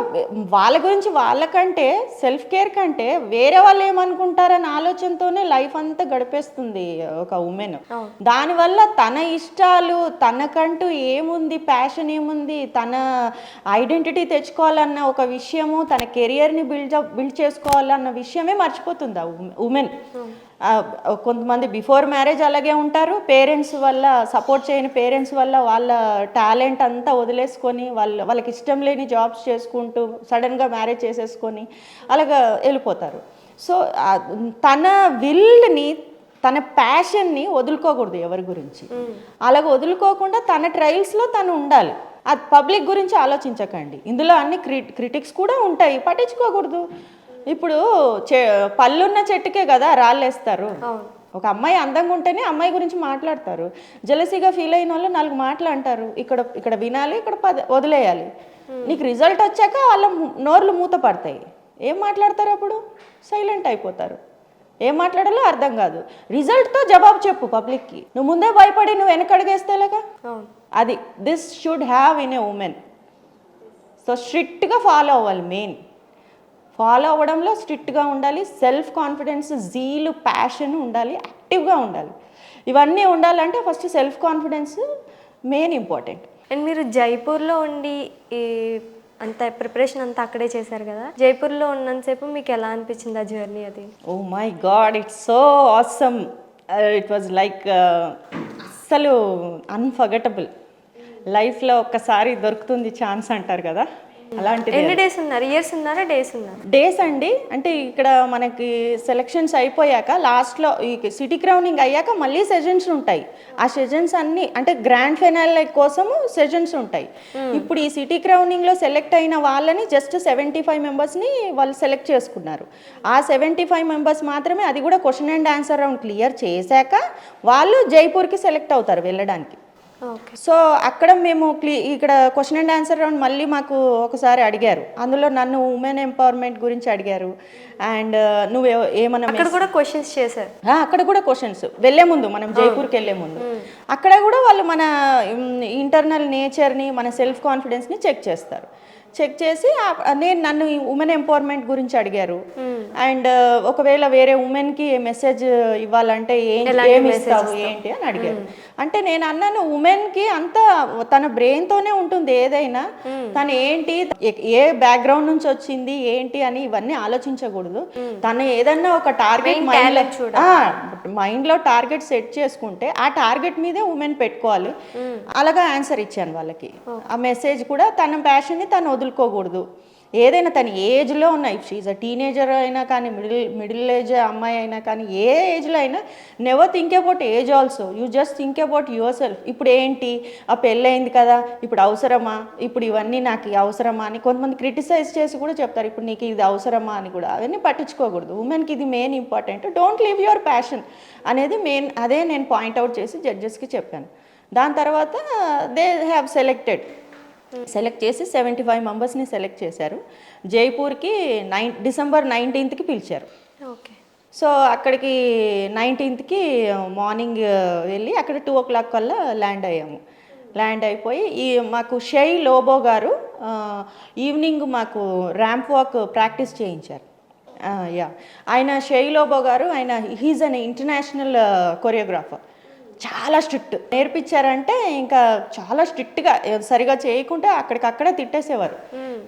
వాళ్ళ గురించి వాళ్ళకంటే, సెల్ఫ్ కేర్ కంటే వేరే వాళ్ళు ఏమనుకుంటారని ఆలోచనతోనే లైఫ్ అంతా గడిపేస్తుంది ఒక ఉమెన్. దానివల్ల తన ఇష్టాలు, తనకంటూ ఏముంది, ప్యాషన్ ఏముంది, తన ఐడెంటిటీ తెచ్చుకోవాలన్న ఒక విషయము, తన కెరియర్ని బిల్డ్ చేసుకోవాలన్న విషయమే మర్చిపోతుంది ఆ ఉమెన్. కొంతమంది బిఫోర్ మ్యారేజ్ అలాగే ఉంటారు, పేరెంట్స్ వల్ల, సపోర్ట్ చేయని పేరెంట్స్ వల్ల వాళ్ళ టాలెంట్ అంతా వదిలేసుకొని వాళ్ళకి ఇష్టం లేని జాబ్స్ చేసుకుంటూ సడన్గా మ్యారేజ్ చేసేసుకొని అలాగా వెళ్ళిపోతారు. సో తన విల్ని, తన ప్యాషన్ని వదులుకోకూడదు ఎవరి గురించి. అలాగ వదులుకోకుండా తన ట్రయల్స్లో తను ఉండాలి. అది పబ్లిక్ గురించి ఆలోచించకండి. ఇందులో అన్ని క్రిటిక్స్ కూడా ఉంటాయి, పట్టించుకోకూడదు. ఇప్పుడు పళ్ళున్న చెట్టుకే కదా రాళ్ళేస్తారు. ఒక అమ్మాయి అందంగా ఉంటేనే అమ్మాయి గురించి మాట్లాడతారు. జెలసీగా ఫీల్ అయిన వాళ్ళు 4 మాటలు అంటారు. ఇక్కడ వినాలి, ఇక్కడ వదిలేయాలి. నీకు రిజల్ట్ వచ్చాక వాళ్ళ నోర్లు మూత పడతాయి. ఏం మాట్లాడతారు అప్పుడు? సైలెంట్ అయిపోతారు. ఏం మాట్లాడాలో అర్థం కాదు. రిజల్ట్తో జవాబు చెప్పు పబ్లిక్కి. నువ్వు ముందే భయపడి నువ్వు వెనకడుగేస్తేలాగా. అది this should have in a women. So స్ట్రిక్ట్గా ఫాలో అవ్వాలి. మెయిన్ ఫాలో అవ్వడంలో స్ట్రిక్ట్గా ఉండాలి. సెల్ఫ్ కాన్ఫిడెన్స్, జీలు, ప్యాషన్ ఉండాలి, యాక్టివ్గా ఉండాలి. ఇవన్నీ ఉండాలంటే first self confidence main important. And మీరు జైపూర్లో ఉండి ఈ అంత ప్రిపరేషన్ అంతా అక్కడే చేశారు కదా, జైపూర్లో ఉన్నంతసేపు మీకు ఎలా అనిపించింది ఆ జర్నీ? అది oh my God, it's so awesome. It was like అస్సలు అన్ఫర్గెటబుల్. లైఫ్లో ఒక్కసారి దొరుకుతుంది ఛాన్స్ అంటారు కదా, అలాంటిది. ఎన్ని డేస్ ఉన్నారు? ఇయర్స్ ఉన్నారా, డేస్ ఉన్నారు? డేస్ అండి. అంటే ఇక్కడ మనకి సెలక్షన్స్ అయిపోయాక లాస్ట్లో ఈ సిటీ క్రౌనింగ్ అయ్యాక మళ్ళీ సెషన్స్ ఉంటాయి. ఆ సెషన్స్ అన్నీ అంటే గ్రాండ్ ఫైనల్ కోసము సెషన్స్ ఉంటాయి. ఇప్పుడు ఈ సిటీ క్రౌనింగ్లో సెలెక్ట్ అయిన వాళ్ళని జస్ట్ 75 మెంబర్స్ని వాళ్ళు సెలెక్ట్ చేసుకున్నారు. ఆ 75 మెంబర్స్ మాత్రమే, అది కూడా question and answer round clear చేశాక వాళ్ళు జైపూర్కి సెలెక్ట్ అవుతారు వెళ్ళడానికి. సో అక్కడ మేము ఇక్కడ క్వశ్చన్ అండ్ ఆన్సర్ రౌండ్ మళ్ళీ మాకు ఒకసారి అడిగారు. అందులో నన్ను ఉమెన్ ఎంపవర్మెంట్ గురించి అడిగారు. అండ్ నువ్వు ఏమన్నా అక్కడ కూడా క్వశ్చన్స్ చేశారు. అక్కడ కూడా క్వశ్చన్స్ వెళ్ళే ముందు, మనం జైపూర్కి వెళ్ళే ముందు అక్కడ కూడా వాళ్ళు మన ఇంటర్నల్ నేచర్ని, మన సెల్ఫ్ కాన్ఫిడెన్స్ని చెక్ చేస్తారు. చెక్ చేసి నన్ను ఉమెన్ ఎంపవర్మెంట్ గురించి అడిగారు. అండ్ ఒకవేళ వేరే ఉమెన్కి మెసేజ్ ఇవ్వాలంటే ఏమి ఇస్తావు ఏంటి అని అడిగారు. అంటే నేను అన్నాను, ఉమెన్కి అంతా తన బ్రెయిన్తోనే ఉంటుంది ఏదైనా, తను ఏంటి ఏ బ్యాక్గ్రౌండ్ నుంచి వచ్చింది ఏంటి అని ఇవన్నీ ఆలోచించకూడదు. తను ఏదన్నా ఒక టార్గెట్ మైండ్లో టార్గెట్ సెట్ చేసుకుంటే ఆ టార్గెట్ మీదే ఉమెన్ పెట్టుకోవాలి. అలాగా ఆన్సర్ ఇచ్చాను వాళ్ళకి. ఆ మెసేజ్ కూడా తన ప్యాషన్ని తను వదులుకోకూడదు. ఏదైనా తన ఏజ్లో ఉన్న, ఇఫ్ షీఈ్ అ టీనేజర్ అయినా కానీ, మిడిల్ ఏజ్ అమ్మాయి అయినా కానీ, ఏ ఏజ్లో అయినా, never think about age also, you just think about your self. ఇప్పుడు ఏంటి, ఆ పెళ్ళయింది కదా, ఇప్పుడు అవసరమా, ఇప్పుడు ఇవన్నీ నాకు అవసరమా అని కొంతమంది క్రిటిసైజ్ చేసి కూడా చెప్తారు, ఇప్పుడు నీకు ఇది అవసరమా అని కూడా. అవన్నీ పట్టించుకోకూడదు. ఉమెన్కి ఇది main important. Don't leave your passion అనేది మెయిన్. అదే నేను పాయింట్అవుట్ చేసి జడ్జెస్కి చెప్పాను. దాని తర్వాత దే హ్యావ్ సెలెక్ట్ చేసి 75 మెంబర్స్ని సెలెక్ట్ చేశారు. జైపూర్కి డిసెంబర్ 19th పిలిచారు. ఓకే. సో అక్కడికి 19th మార్నింగ్ వెళ్ళి అక్కడ 2 o'clock కల్లా ల్యాండ్ అయ్యాము. ల్యాండ్ అయిపోయి మాకు షై లోబో గారు ఈవినింగ్ మాకు ర్యాంప్ వాక్ ప్రాక్టీస్ చేయించారు. ఆయన షై లోబో గారు, ఆయన హీజ్ అన్ ఇంటర్నేషనల్ కొరియోగ్రాఫర్. చాలా స్ట్రిక్ట్. నేర్పించారంటే ఇంకా చాలా స్ట్రిక్ట్గా, సరిగా చేయకుంటే అక్కడికక్కడే తిట్టేసేవారు.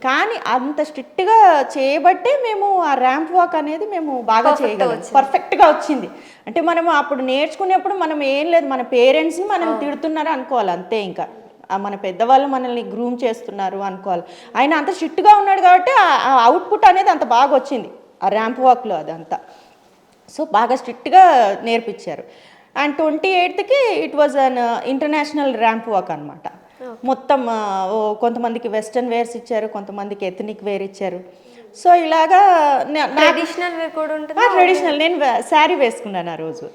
కానీ అంత స్ట్రిక్ట్గా చేయబట్టే మేము ఆ ర్యాంప్ వాక్ అనేది మేము బాగా చేయగలం, పర్ఫెక్ట్గా వచ్చింది. అంటే మనం అప్పుడు నేర్చుకునేప్పుడు మనం ఏం లేదు, మన పేరెంట్స్ని మనం తిడుతున్నారు అనుకోవాలి అంతే. ఇంకా మన పెద్దవాళ్ళు మనల్ని గ్రూమ్ చేస్తున్నారు అనుకోవాలి. ఆయన అంత స్ట్రిక్ట్గా ఉన్నాడు కాబట్టి ఆ అవుట్పుట్ అనేది అంత బాగా వచ్చింది ఆ ర్యాంప్ వాక్లో అదంతా. సో బాగా స్ట్రిక్ట్గా నేర్పించారు. And 28th it was an international ramp walk అనమాట. మొత్తం కొంతమందికి వెస్ట్రన్ వేర్స్ ఇచ్చారు, కొంతమందికి ఎథనిక్ వేర్ ఇచ్చారు. సో ఇలాగా ట్రెడిషనల్ వేర్ కూడా ఉంటుంది. ట్రెడిషనల్, నేను శారీ వేసుకున్నాను ఆ రోజు.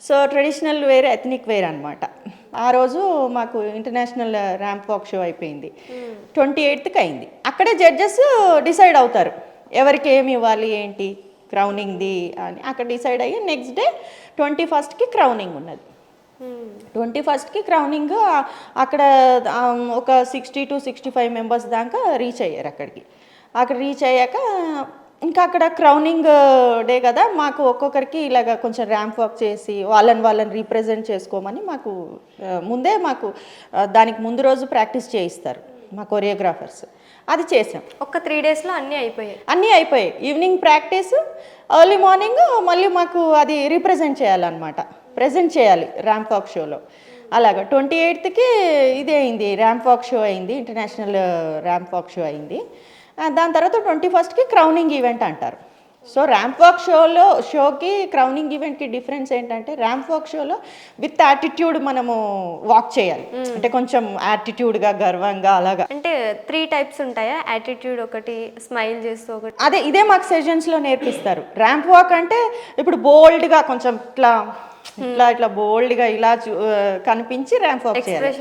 So traditional wear, ethnic wear అనమాట. ఆ రోజు మాకు ఇంటర్నేషనల్ ర్యాంప్ వాక్ షో అయిపోయింది. 28th అయింది. అక్కడే జడ్జెస్ డిసైడ్ అవుతారు ఎవరికి ఏమి ఇవ్వాలి ఏంటి, క్రౌనింగ్ది అని అక్కడ డిసైడ్ అయ్యి నెక్స్ట్ డే 21st క్రౌనింగ్ ఉన్నది. 21st క్రౌనింగ్ అక్కడ ఒక 60 to 65 మెంబర్స్ దాకా రీచ్ అయ్యారు. అక్కడ రీచ్ అయ్యాక ఇంకా అక్కడ క్రౌనింగ్ డే కదా, మాకు ఒక్కొక్కరికి ఇలాగ కొంచెం ర్యాంప్ వాక్ చేసి వాళ్ళని రీప్రజెంట్ చేసుకోమని మాకు ముందే దానికి ముందు రోజు ప్రాక్టీస్ చేయిస్తారు మా కొరియోగ్రాఫర్స్. అది చేసాం. ఒక 3 daysలో అన్నీ అయిపోయాయి. ఈవినింగ్ ప్రాక్టీస్, ఎర్లీ మార్నింగ్ మళ్ళీ మాకు అది రీప్రజెంట్ చేయాలన్నమాట, ప్రజెంట్ చేయాలి ర్యాంప్ వాక్ షోలో. అలాగా 28th ఇదే అయింది, ర్యాంప్ వాక్ షో అయింది, ఇంటర్నేషనల్ ర్యాంప్ వాక్ షో అయింది. దాని తర్వాత 21st క్రౌనింగ్ ఈవెంట్ అంటారు. సో ర్యాంప్ వాక్ షోకి క్రౌనింగ్ ఈవెంట్కి డిఫరెన్స్ ఏంటంటే, ర్యాంప్ వాక్ షోలో విత్ యాటిట్యూడ్ మనము వాక్ చేయాలి. అంటే కొంచెం యాటిట్యూడ్గా, గర్వంగా అలాగా. అంటే 3 types ఉంటాయా? యాటిట్యూడ్ ఒకటి, స్మైల్ చేస్తూ ఒకటి. ఇదే మాకు సెషన్స్లో నేర్పిస్తారు. ర్యాంప్ వాక్ అంటే ఇప్పుడు బోల్డ్గా కొంచెం ఇట్లా బోల్డ్గా ఇలా కనిపించి ర్యాంప్ వాక్ చేయాలి.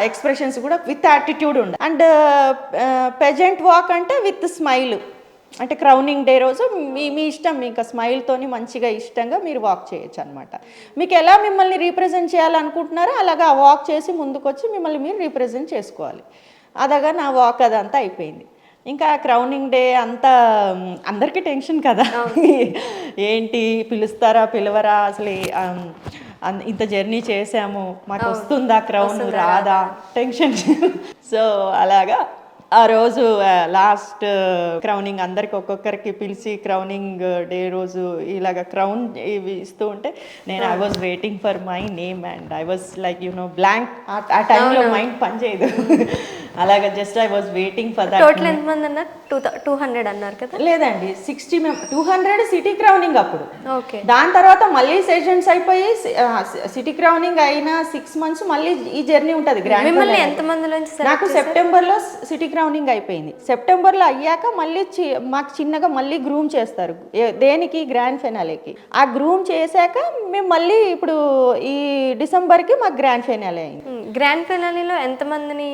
ఎక్స్ప్రెషన్స్ కూడా విత్ యాటిట్యూడ్ ఉండాలి. అండ్ పెజెంట్ వాక్ అంటే విత్ స్మైల్. అంటే క్రౌనింగ్ డే రోజు మీ ఇష్టం, మీకు స్మైల్తోని మంచిగా ఇష్టంగా మీరు వాక్ చేయొచ్చు అనమాట. మీకు ఎలా మిమ్మల్ని రీప్రజెంట్ చేయాలనుకుంటున్నారో అలాగా వాక్ చేసి ముందుకొచ్చి మిమ్మల్ని మీరు రీప్రజెంట్ చేసుకోవాలి. అదగా నా వాక్ అదంతా అయిపోయింది. ఇంకా క్రౌనింగ్ డే అంతా అందరికీ టెన్షన్ కదా, ఏంటి పిలుస్తారా పిలవరా, అసలు ఇంత జర్నీ చేసాము, మాకు వస్తుందా క్రౌన్, రాదా, టెన్షన్. సో అలాగా ఆ రోజు లాస్ట్ క్రౌనింగ్ అందరికి ఒక్కొక్కరికి పిలిచి క్రౌనింగ్ డే రోజు ఇలాగ క్రౌన్ ఇస్తూ ఉంటే నేను I was waiting for my name and I was like blank. ఆ టైంలో మైండ్ పనిచేయదు. అలాగా just I was waiting for that. Total ఎంతమంది అన్నారు? 200 అన్నారు కదా? లేదండి, 200 సిటీ క్రౌనింగ్ అప్పుడు. ఓకే. దాని తర్వాత మళ్ళీ సెషన్స్ అయిపోయి సిటీ క్రౌనింగ్ అయిన 6 months మళ్ళీ ఈ జర్నీ ఉంటుంది. మిమ్మల్ని ఎంతమంది నుంచి? నాకు సెప్టెంబర్లో సిటీ క్రౌనింగ్ అయిపోయింది. సెప్టెంబర్లో అయ్యాక మళ్ళీ మాకు చిన్నగా మళ్ళీ గ్రూమ్ చేస్తారు. దేనికి? గ్రాండ్ ఫైనాలేకి. ఆ గ్రూమ్ చేశాక మేము మళ్ళీ ఇప్పుడు ఈ డిసెంబర్కి మాకు గ్రాండ్ ఫైనాలే అయింది. గ్రాండ్ ఫైనాలీలో ఎంతమందిని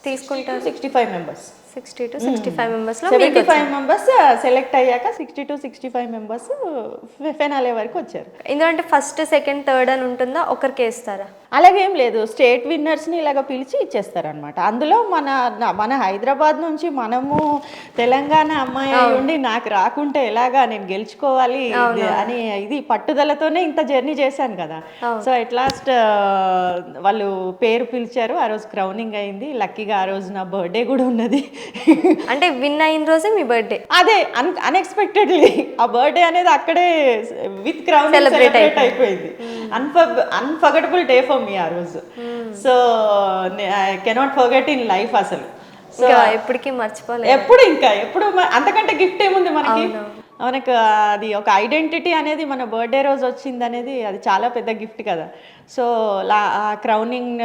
తీసుకుంటారు? 65 members. 60 to 65 members లో 75 members సెలెక్ట్ అయ్యాక 60 to 65 members ఫైనాలే వరకు వచ్చారు. ఎందుకంటే ఫస్ట్, సెకండ్, థర్డ్ అని ఉంటుందా? ఒకరికి వేస్తారా? అలాగేం లేదు, స్టేట్ విన్నర్స్ని ఇలాగ పిలిచి ఇచ్చేస్తారనమాట. అందులో మన హైదరాబాద్ నుంచి మనము తెలంగాణ అమ్మాయి అయి ఉండి నాకు రాకుంటే ఎలాగా, నేను గెలుచుకోవాలి అని ఇది పట్టుదలతోనే ఇంత జర్నీ చేశాను కదా. సో ఎట్ లాస్ట్ వాళ్ళు పేరు పిలిచారు, ఆ రోజు క్రౌనింగ్ అయింది. లక్కీగా ఆ రోజు నా బర్త్డే కూడా ఉన్నది. అంటే విన్ అయిన రోజే మీ బర్త్డే. అదే అన్ఎక్స్పెక్టెడ్లీ ఆ బర్త్డే అనేది అక్కడే విత్ క్రౌన్ సెలబ్రేట్ అయిపోయింది. అన్ఫర్గెటబుల్ డే ఫర్ మీ ఆ రోజు. So I cannot forget in life అసలు. సో ఎప్పటికీ మర్చిపోలేదు. ఎప్పుడు అంతకంటే గిఫ్ట్ ఏముంది మనకి. మనకు అది ఒక ఐడెంటిటీ అనేది మన బర్త్డే రోజు వచ్చింది అనేది అది చాలా పెద్ద గిఫ్ట్ కదా. సో ఆ క్రౌనింగ్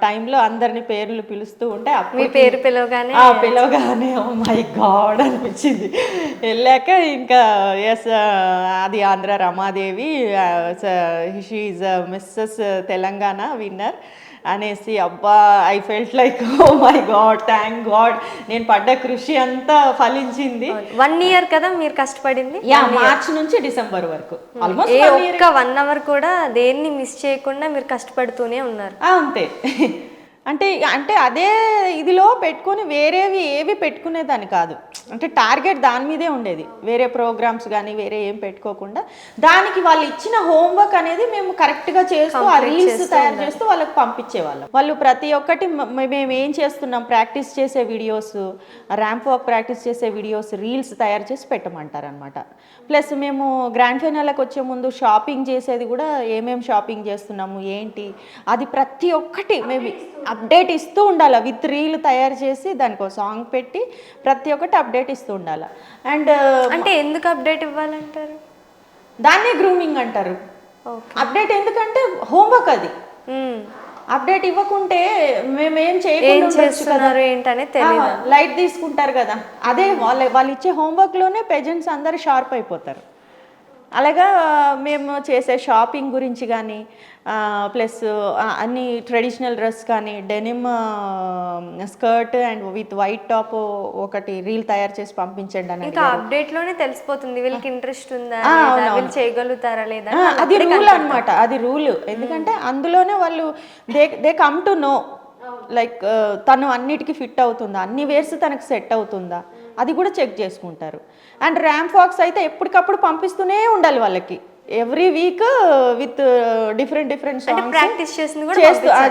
టైంలో అందరిని పేర్లు పిలుస్తూ ఉంటే మీ పేరు పిలవగానే ఓ మై గాడ్ అనిపించింది. వెళ్ళాక ఇంకా ఎస్ అది Andhra Ramadevi, she's Mrs Telangana winner అనేసి, అబ్బా I felt like oh my God, thank God, నేను పడ్డ కృషి అంతా ఫలించింది. 1 year కదా మీరు కష్టపడింది? మార్చ్ నుంచి డిసెంబర్ వరకు ఆల్మోస్ట్ ఒక్క 1 hour కూడా దేన్ని మిస్ చేయకుండా మీరు కష్టపడుతూనే ఉన్నారు. అంతే. అంటే అదే ఇదిలో పెట్టుకొని వేరేవి ఏవి పెట్టుకునేదాన్ని కాదు. అంటే టార్గెట్ దాని మీదే ఉండేది, వేరే ప్రోగ్రామ్స్ కానీ వేరే ఏం పెట్టుకోకుండా దానికి వాళ్ళు ఇచ్చిన హోంవర్క్ అనేది మేము కరెక్ట్గా చేస్తూ ఆ రీల్స్ తయారు చేస్తూ వాళ్ళకి పంపించేవాళ్ళం. వాళ్ళు ప్రతి ఒక్కటి మేము ఏం చేస్తున్నాం, ప్రాక్టీస్ చేసే వీడియోస్, ర్యాంప్ వాక్ ప్రాక్టీస్ చేసే వీడియోస్, రీల్స్ తయారు చేసి పెట్టమంటారు అనమాట. ప్లస్ మేము గ్రాండ్ ఫైనల్కి వచ్చే ముందు షాపింగ్ చేసేది కూడా, ఏమేమి షాపింగ్ చేస్తున్నాము ఏంటి అది ప్రతి ఒక్కటి మేము అప్డేట్ ఇస్తూ ఉండాలి. విత్ రీల్ తయారు చేసి దానికి ఒక సాంగ్ పెట్టి ప్రతి ఒక్కటి అప్డేట్ ఇస్తూ ఉండాలి. అండ్ అంటే ఎందుకు అప్డేట్ ఇవ్వాలంటారు? దాన్నే గ్రూమింగ్ అంటారు. అప్డేట్ ఎందుకంటే హోంవర్క్ అది. అప్డేట్ ఇవ్వకుంటే మేమేం చేయకుండా ఏంటనే లైట్ తీసుకుంటారు కదా. అదే వాళ్ళు ఇచ్చే హోంవర్క్లోనే పెజెంట్స్ అందరు షార్ప్ అయిపోతారు. అలాగా మేము చేసే షాపింగ్ గురించి కానీ, ప్లస్ అన్ని ట్రెడిషనల్ డ్రెస్ కానీ, denim skirt and with white top ఒకటి రీల్ తయారు చేసి పంపించండి అని. ఇంకా అప్డేట్లోనే తెలిసిపోతుంది వీళ్ళకి ఇంట్రెస్ట్ ఉందా, వీళ్ళు చేయగలుగుతారా లేదా. అది రూల్ అనమాట, అది రూల్. ఎందుకంటే అందులోనే వాళ్ళు they come to know like తను అన్నిటికీ ఫిట్ అవుతుందా, అన్ని వేర్స్ తనకు సెట్ అవుతుందా, అది కూడా చెక్ చేసుకుంటారు. అండ్ ర్యాంప్ వాక్స్ అయితే ఎప్పటికప్పుడు పంపిస్తూనే ఉండాలి వాళ్ళకి. Every week with different songs practice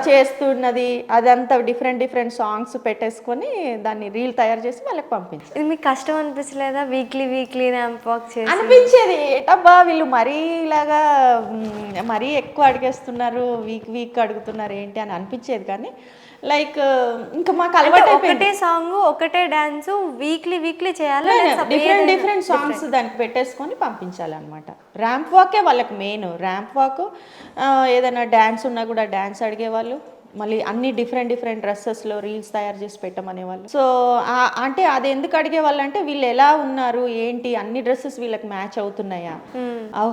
చేస్తున్నది అదంతా డిఫరెంట్ సాంగ్స్ పెట్టేసుకొని దాన్ని రీల్ తయారు చేసి వాళ్ళకి పంపించారు. ఇది మీకు కష్టం అనిపించలేదా? వీక్లీ ర్యాంప్ వాక్ చేసి అనిపించేది, ఏటబ్బా వీళ్ళు మరీ ఇలాగా మరీ ఎక్కువ అడిగేస్తున్నారు, వీక్ అడుగుతున్నారు ఏంటి అని అనిపించేది. కానీ లైక్ ఇంకా మాకు అలవాటు ఒకటే సాంగ్ ఒకటే డాన్స్ వీక్లీ చేయాలి, డిఫరెంట్ సాంగ్స్ దానికి పెట్టేసుకొని పంపించాలన్నమాట. ర్యాంప్ వాకే వాళ్ళకి మెయిన్. ర్యాంప్ వాక్ ఏదైనా డ్యాన్స్ ఉన్నా కూడా డ్యాన్స్ అడిగేవాళ్ళు, మళ్ళీ అన్ని డిఫరెంట్ డ్రెస్సెస్లో రీల్స్ తయారు చేసి పెట్టమనేవాళ్ళు. సో అంటే అది ఎందుకు అడిగేవాళ్ళు అంటే వీళ్ళు ఎలా ఉన్నారు ఏంటి, అన్ని డ్రెస్సెస్ వీళ్ళకి మ్యాచ్ అవుతున్నాయా,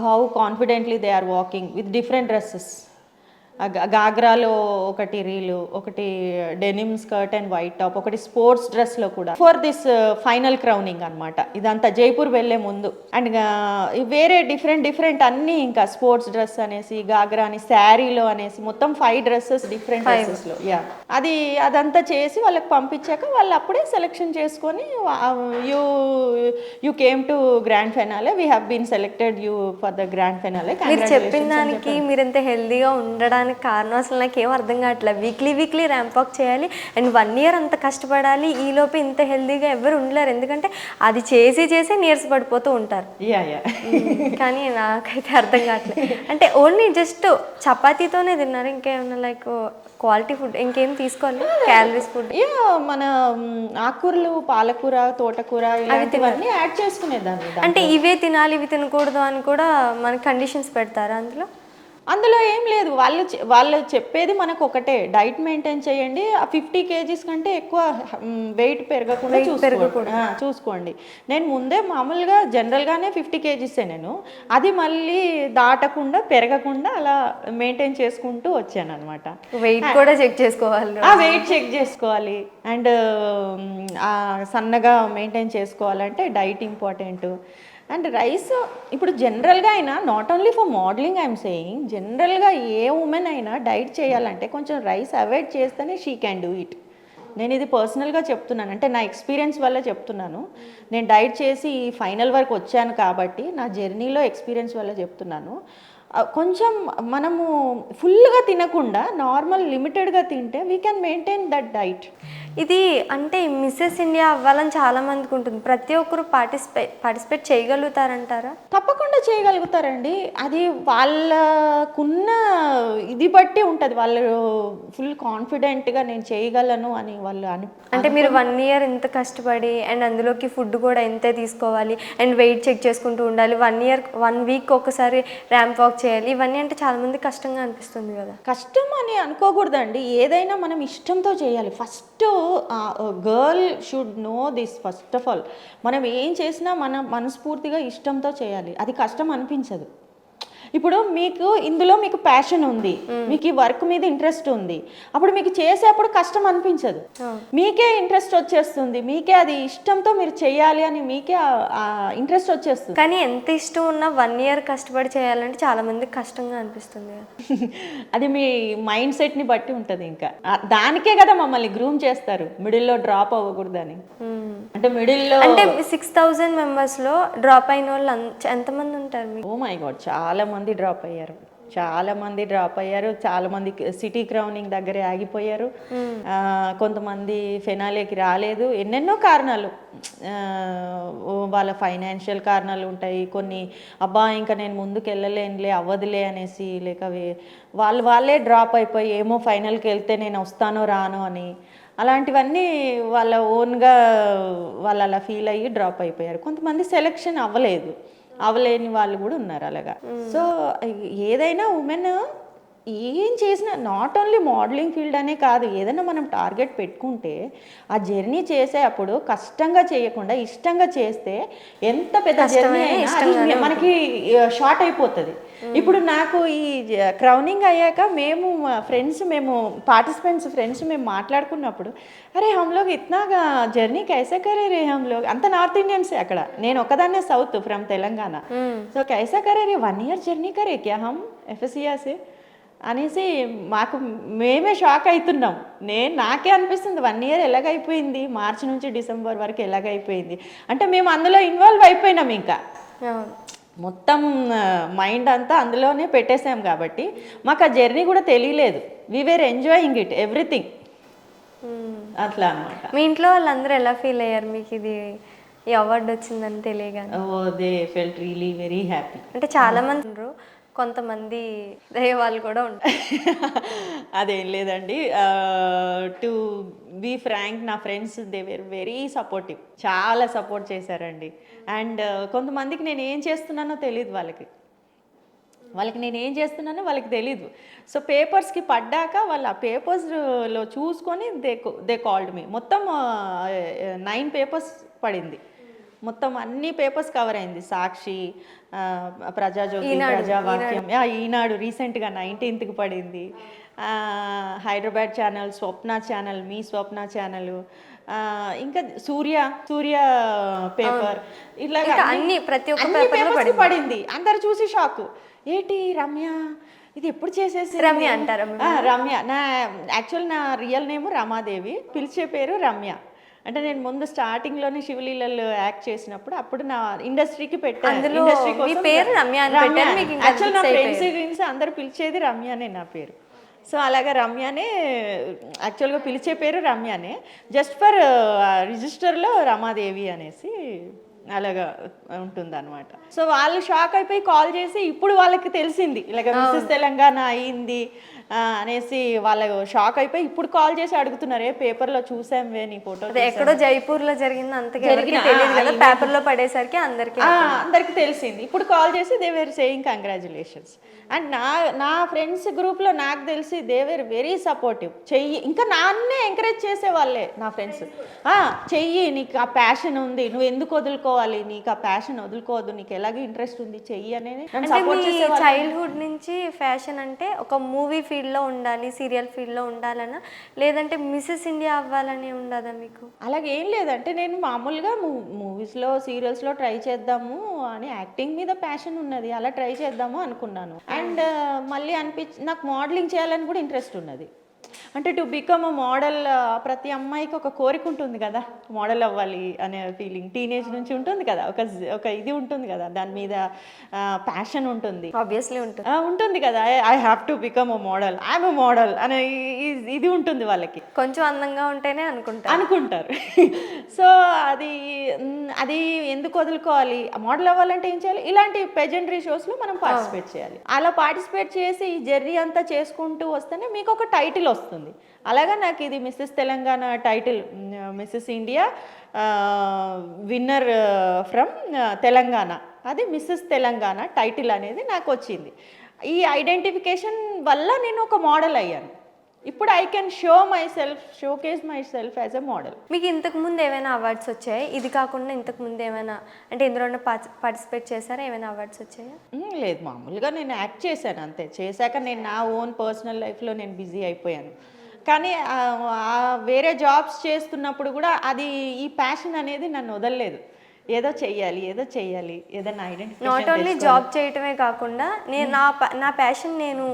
how confidently they are walking with different dresses. గాగ్రాలో ఒకటి రీలు, ఒకటి denim skirt and white top, ఒకటి స్పోర్ట్స్ డ్రెస్లో కూడా ఫర్ దిస్ ఫైనల్ క్రౌనింగ్ అనమాట. ఇదంతా జైపూర్ వెళ్ళే ముందు. అండ్ వేరే డిఫరెంట్ అన్నీ, ఇంకా స్పోర్ట్స్ డ్రెస్ అనేసి, గాగ్రా అని, శారీలో అనేసి మొత్తం 5 డ్రెస్సెస్ డిఫరెంట్ డ్రెస్సెస్లో. అదంతా చేసి వాళ్ళకి పంపించాక వాళ్ళు అప్పుడే సెలెక్షన్ చేసుకొని you came to grand finale, we have been selected you for the grand finale. మీరు చెప్పిన దానికి మీరు ఎంత హెల్దీగా ఉండడానికి కారణం అసలు నాకు ఏం అర్థం కావట్లేదు. వీక్లీ ర్యాంప్ వాక్ చేయాలి అండ్ 1 year అంత కష్టపడాలి, ఈలోపు ఇంత హెల్దీగా ఎవరు ఉండలేరు. ఎందుకంటే అది చేసి నీరస పడిపోతూ ఉంటారు. కానీ నాకైతే అర్థం కావట్లేదు. అంటే ఓన్లీ జస్ట్ చపాతీతోనే తిన్నారు, ఇంకేమన్నా లైక్ క్వాలిటీ ఫుడ్ ఇంకేం తీసుకోవాలి? క్యాలరీస్ ఫుడ్ మన ఆకుకూరలు, పాలకూర, తోటకూర ఇలాంటివన్నీ యాడ్ చేసుకునేదాన్ని. అంటే ఇవే తినాలి ఇవి తినకూడదు అని కూడా మనకి కండిషన్స్ పెడతారా అందులో ఏం లేదు. వాళ్ళు చెప్పేది మనకు ఒకటే, డైట్ మెయింటైన్ చేయండి, 50 kgs కంటే ఎక్కువ వెయిట్ పెరగకుండా చూసుకోండి. నేను ముందే మామూలుగా జనరల్గానే 50 kgs నేను, అది మళ్ళీ దాటకుండా పెరగకుండా అలా మెయింటైన్ చేసుకుంటూ వచ్చాను అనమాట. వెయిట్ కూడా చెక్ చేసుకోవాలి, వెయిట్ చెక్ చేసుకోవాలి. అండ్ సన్నగా మెయింటైన్ చేసుకోవాలంటే డైట్ ఇంపార్టెంట్. అండ్ రైస్ ఇప్పుడు జనరల్గా అయినా not only for modelling I'm saying, జనరల్గా ఏ ఉమెన్ అయినా డైట్ చేయాలంటే కొంచెం రైస్ అవాయిడ్ చేస్తేనే షీ క్యాన్ డూ ఇట్. నేను ఇది పర్సనల్గా చెప్తున్నాను, అంటే నా ఎక్స్పీరియన్స్ వల్ల చెప్తున్నాను. నేను డైట్ చేసి ఈ ఫైనల్ వరకు వచ్చాను కాబట్టి నా జర్నీలో ఎక్స్పీరియన్స్ వల్ల చెప్తున్నాను. కొంచెం మనము ఫుల్గా తినకుండా నార్మల్ లిమిటెడ్గా తింటే we can maintain that diet. ఇది అంటే మిస్సెస్ ఇండియా అవ్వాలని చాలా మందికి ఉంటుంది. ప్రతి ఒక్కరు పార్టిసిపేట్ చేయగలుగుతారంటారా? తప్పకుండా చేయగలుగుతారండి. అది వాళ్ళకున్న ఇది బట్టి ఉంటుంది. వాళ్ళు ఫుల్ కాన్ఫిడెంట్గా నేను చేయగలను అని వాళ్ళు అంటే మీరు 1 year ఇంత కష్టపడి అండ్ అందులోకి ఫుడ్ కూడా ఎంతే తీసుకోవాలి అండ్ వెయిట్ చెక్ చేసుకుంటూ ఉండాలి, 1 week ఒకసారి ర్యాంప్ వాక్ చేయాలి, ఇవన్నీ అంటే చాలా మంది కష్టంగా అనిపిస్తుంది కదా. కష్టం అని అనుకోకూడదండి, ఏదైనా మనం ఇష్టంతో చేయాలి. First girl should know this. First of all మనం ఏం చేసినా మన మనస్ఫూర్తిగా ఇష్టంతో చేయాలి, అది కష్టం అనిపించదు. ఇప్పుడు ఇందులో మీకు ప్యాషన్ ఉంది, మీకు ఈ వర్క్ మీద ఇంట్రెస్ట్ ఉంది, అప్పుడు మీకు చేసేప్పుడు కష్టం అనిపించదు, మీకే ఇంట్రెస్ట్ వచ్చేస్తుంది, మీకే అది ఇష్టంతో మీరు చేయాలి అని మీకే ఇంట్రెస్ట్ వచ్చేస్తుంది. కానీ ఎంత ఇష్టం ఉన్నా 1 year కష్టపడి చేయాలంటే చాలా మందికి కష్టంగా అనిపిస్తుంది కదా. అది మీ మైండ్ సెట్ని బట్టి ఉంటుంది. ఇంకా దానికే కదా మమ్మల్ని గ్రూమ్ చేస్తారు, మిడిల్లో డ్రాప్ అవ్వకూడదని. అంటే మిడిల్లో అంటే 6,000 members-లో డ్రాప్ అయిన వాళ్ళు ఎంతమంది ఉంటారు మీకు? ఓ మై గాడ్, చాలా మంది డ్రాప్ అయ్యారు, చాలా మంది సిటీ క్రౌనింగ్ దగ్గరే ఆగిపోయారు, కొంతమంది ఫెనాలేకి రాలేదు. ఎన్నెన్నో కారణాలు, వాళ్ళ ఫైనాన్షియల్ కారణాలు ఉంటాయి, కొన్ని అబ్బా ఇంకా నేను ముందుకు వెళ్ళలేనులే అవ్వదులే అనేసి, లేక వాళ్ళే డ్రాప్ అయిపోయి ఏమో ఫైనల్కి వెళ్తే నేను వస్తానో రానో అని, అలాంటివన్నీ వాళ్ళ ఓన్గా వాళ్ళు అలా ఫీల్ అయ్యి డ్రాప్ అయిపోయారు. కొంతమంది సెలెక్షన్ అవ్వలేని వాళ్ళు కూడా ఉన్నారు అలాగా. సో ఏదైనా ఉమెన్ ఏం చేసినా, నాట్ ఓన్లీ మోడలింగ్ ఫీల్డ్ అనే కాదు, ఏదైనా మనం టార్గెట్ పెట్టుకుంటే ఆ జర్నీ చేసేటప్పుడు కష్టంగా చేయకుండా ఇష్టంగా చేస్తే ఎంత పెద్ద జర్నీ అయినా అది మనకి షార్ట్ అయిపోతుంది. ఇప్పుడు నాకు ఈ క్రౌనింగ్ అయ్యాక మేము పార్టిసిపెంట్స్ ఫ్రెండ్స్ మేము మాట్లాడుకున్నప్పుడు, అరే హమ్ లోగ్ ఇతనాగా జర్నీ కైసే కరే రే హమ్ లోగ్, అంత నార్త్ ఇండియన్సే అక్కడ, నేను ఒకదాన్నే సౌత్ ఫ్రమ్ తెలంగాణ. సో కైసా కరే రే 1 year జర్నీ కరే క్యా హమ్ ఎఫ్ఎస్సియా సే అనేసి మేమే షాక్ అవుతున్నాం. నాకే అనిపిస్తుంది 1 year ఎలాగైపోయింది, మార్చి నుంచి డిసెంబర్ వరకు ఎలాగైపోయింది అంటే మేము అందులో ఇన్వాల్వ్ అయిపోయినాం. ఇంకా మొత్తం మైండ్ అంతా అందులోనే పెట్టేసాం కాబట్టి మాకు ఆ జర్నీ కూడా తెలియలేదు. వి వేర్ ఎంజాయింగ్ ఇట్ ఎవ్రీథింగ్. అట్లా అనమాట. మీ ఇంట్లో వాళ్ళందరూ ఎలా ఫీల్ అయ్యారు మీకు ఈ అవార్డు వచ్చిందని తెలియగానే? They felt really very happy. అంటే చాలా మంది ఉన్నారు, కొంతమంది దయ్యవాళ్ళు కూడా ఉంటారు. అదేం లేదండి, టు బీ ఫ్రాంక్ నా friends they were very supportive, చాలా సపోర్ట్ చేశారండి. అండ్ కొంతమందికి నేను ఏం చేస్తున్నానో తెలియదు, వాళ్ళకి నేను ఏం చేస్తున్నానో వాళ్ళకి తెలీదు. సో పేపర్స్కి పడ్డాక వాళ్ళు ఆ పేపర్స్లో చూసుకొని దే కాల్డ్ మీ. మొత్తం 9 papers పడింది, మొత్తం అన్ని పేపర్స్ కవర్ అయింది. సాక్షి, ప్రజాజ్యోతి, ప్రజావాక్యం, ఈనాడు రీసెంట్గా 19th పడింది, హైదరాబాద్ ఛానల్, స్వప్న ఛానల్, మీ స్వప్న ఛానల్, ఇంకా సూర్య పేపర్, ఇట్లాగా అన్ని ప్రతి ఒక్క పేపర్స్ పడింది. అందరు చూసి షాక్, ఏంటి రమ్య ఇది ఎప్పుడు చేసేసి. రమ్య అంటారా? రమ్య యాక్చువల్ నా రియల్ నేమ్ రమాదేవి, పిలిచే పేరు రమ్య. అంటే నేను ముందు స్టార్టింగ్లోనే శివలీలలో యాక్ట్ చేసినప్పుడు అప్పుడు నా ఇండస్ట్రీకి పెట్టాను. యాక్చువల్ నా ఫ్రెండ్స్ అందరు పిలిచేది రమ్యనే నా పేరు. సో అలాగా రమ్యనే యాక్చువల్గా పిలిచే పేరు రమ్యనే, జస్ట్ ఫర్ రిజిస్టర్లో రమాదేవి అనేసి అలాగా ఉంటుంది అనమాట. సో వాళ్ళు షాక్ అయిపోయి కాల్ చేసి, ఇప్పుడు వాళ్ళకి తెలిసింది ఇలాగ మిస్సెస్ తెలంగాణ అయింది అనేసి వాళ్ళు షాక్ అయిపోయి ఇప్పుడు కాల్ చేసి అడుగుతున్నారు, ఏ పేపర్లో చూసాంవే నీ ఫోటో. ఎక్కడో జైపూర్లో జరిగింది, అంతకి పేపర్లో పడేసరికి అందరికి తెలిసింది. ఇప్పుడు కాల్ చేసి they were saying congratulations. And నా ఫ్రెండ్స్ గ్రూప్లో నాకు తెలిసి దే వేర్ వెరీ సపోర్టివ్. చెయ్యి, ఇంకా నాన్నే ఎంకరేజ్ చేసే వాళ్ళే నా ఫ్రెండ్స్. చెయ్యి, నీకు ఆ ప్యాషన్ ఉంది, నువ్వు ఎందుకు వదులుకోవాలి, నీకు ఆ ప్యాషన్ వదులుకోవద్దు, నీకు ఎలాగ ఇంట్రెస్ట్ ఉంది, చెయ్యి అనేది. చైల్డ్హుడ్ నుంచి ఫ్యాషన్ అంటే ఒక మూవీ ఫీల్డ్ ఫీల్డ్లో ఉండాలి, సీరియల్ ఫీల్డ్లో ఉండాలన్నా, లేదంటే మిస్సెస్ ఇండియా అవ్వాలని ఉండదా మీకు? అలాగే ఏం లేదంటే నేను మామూలుగా మూవీస్లో సీరియల్స్లో ట్రై చేద్దాము అని యాక్టింగ్ మీద ప్యాషన్ ఉన్నది, అలా ట్రై చేద్దాము అనుకున్నాను. అండ్ మళ్ళీ నాకు మోడలింగ్ చేయాలని కూడా ఇంట్రెస్ట్ ఉన్నది. అంటే టు బికమ్ అ మోడల్, ప్రతి అమ్మాయికి ఒక కోరిక ఉంటుంది కదా, మోడల్ అవ్వాలి అనే ఫీలింగ్ టీనేజ్ నుంచి ఉంటుంది కదా, ఒక ఇది ఉంటుంది కదా, దాని మీద ప్యాషన్ ఉంటుంది, ఆబ్వియస్లీ ఉంటుంది. ఉంటుంది కదా. I have to become a model, I'm a model అనే ఇది ఉంటుంది వాళ్ళకి. కొంచెం అందంగా ఉంటేనే అనుకుంటారు. సో అది ఎందుకు వదులుకోవాలి? మోడల్ అవ్వాలంటే ఏం చేయాలి? ఇలాంటి పెజెంటరీ షోస్లో మనం పార్టిసిపేట్ చేయాలి. అలా పార్టిసిపేట్ చేసి ఈ జర్నీ అంతా చేసుకుంటూ వస్తేనే మీకు ఒక టైటిల్ వస్తుంది. అలాగా నాకు ఇది Mrs Telangana title, Mrs India winner from Telangana, అది మిస్సెస్ తెలంగాణ టైటిల్ అనేది నాకు వచ్చింది. ఈ ఐడెంటిఫికేషన్ వల్ల నేను ఒక మోడల్ అయ్యాను. ఇప్పుడు I can showcase my self as a model. మీకు ఇంతకుముందు ఏమైనా అవార్డ్స్ వచ్చాయి? ఇది కాకుండా ఇంతకుముందు ఏమైనా, అంటే ఇందులో పార్టిసిపేట్ చేశారా? ఏమైనా అవార్డ్స్ వచ్చాయా? లేదు, మామూలుగా నేను యాక్ట్ చేశాను అంతే. చేశాక నేను నా ఓన్ పర్సనల్ లైఫ్లో నేను బిజీ అయిపోయాను. కానీ వేరే జాబ్స్ చేస్తున్నప్పుడు కూడా అది ఈ ప్యాషన్ అనేది నన్ను వదలలేదు. ఏదో చెయ్యాలి ఏదైనా ఐడెంటిఫికేషన్. నాట్ ఓన్లీ జాబ్ చేయటమే కాకుండా నేను నా ప్యాషన్ నేను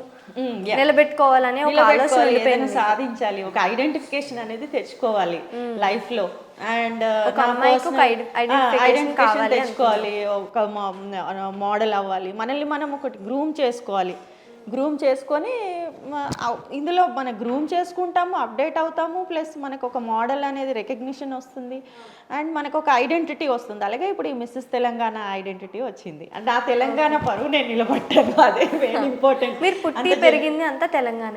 నిలబెట్టుకోవాలని ఒక ఆలోచన ఏదైనా సాధించాలి, ఒక ఐడెంటిఫికేషన్ అనేది తెచ్చుకోవాలి లైఫ్లో. అండ్ ఒక అమ్మాయికి ఒక ఐడెంటిఫికేషన్ తెచ్చుకోవాలి, ఒక మోడల్ అవ్వాలి, మనల్ని మనం ఒకటి గ్రూమ్ చేసుకొని ఇందులో మన గ్రూమ్ చేసుకుంటాము, అప్డేట్ అవుతాము, ప్లస్ మనకు ఒక మోడల్ అనేది రికగ్నిషన్ వస్తుంది, అండ్ మనకు ఒక ఐడెంటిటీ వస్తుంది. అలాగే ఇప్పుడు ఈ మిస్సెస్ తెలంగాణ ఐడెంటిటీ వచ్చింది, అండ్ ఆ తెలంగాణ పరువు నేను నిలబట్టాను. అదే వెరీ ఇంపార్టెంట్. మీరు పుట్టి పెరిగింది అంతా తెలంగాణ.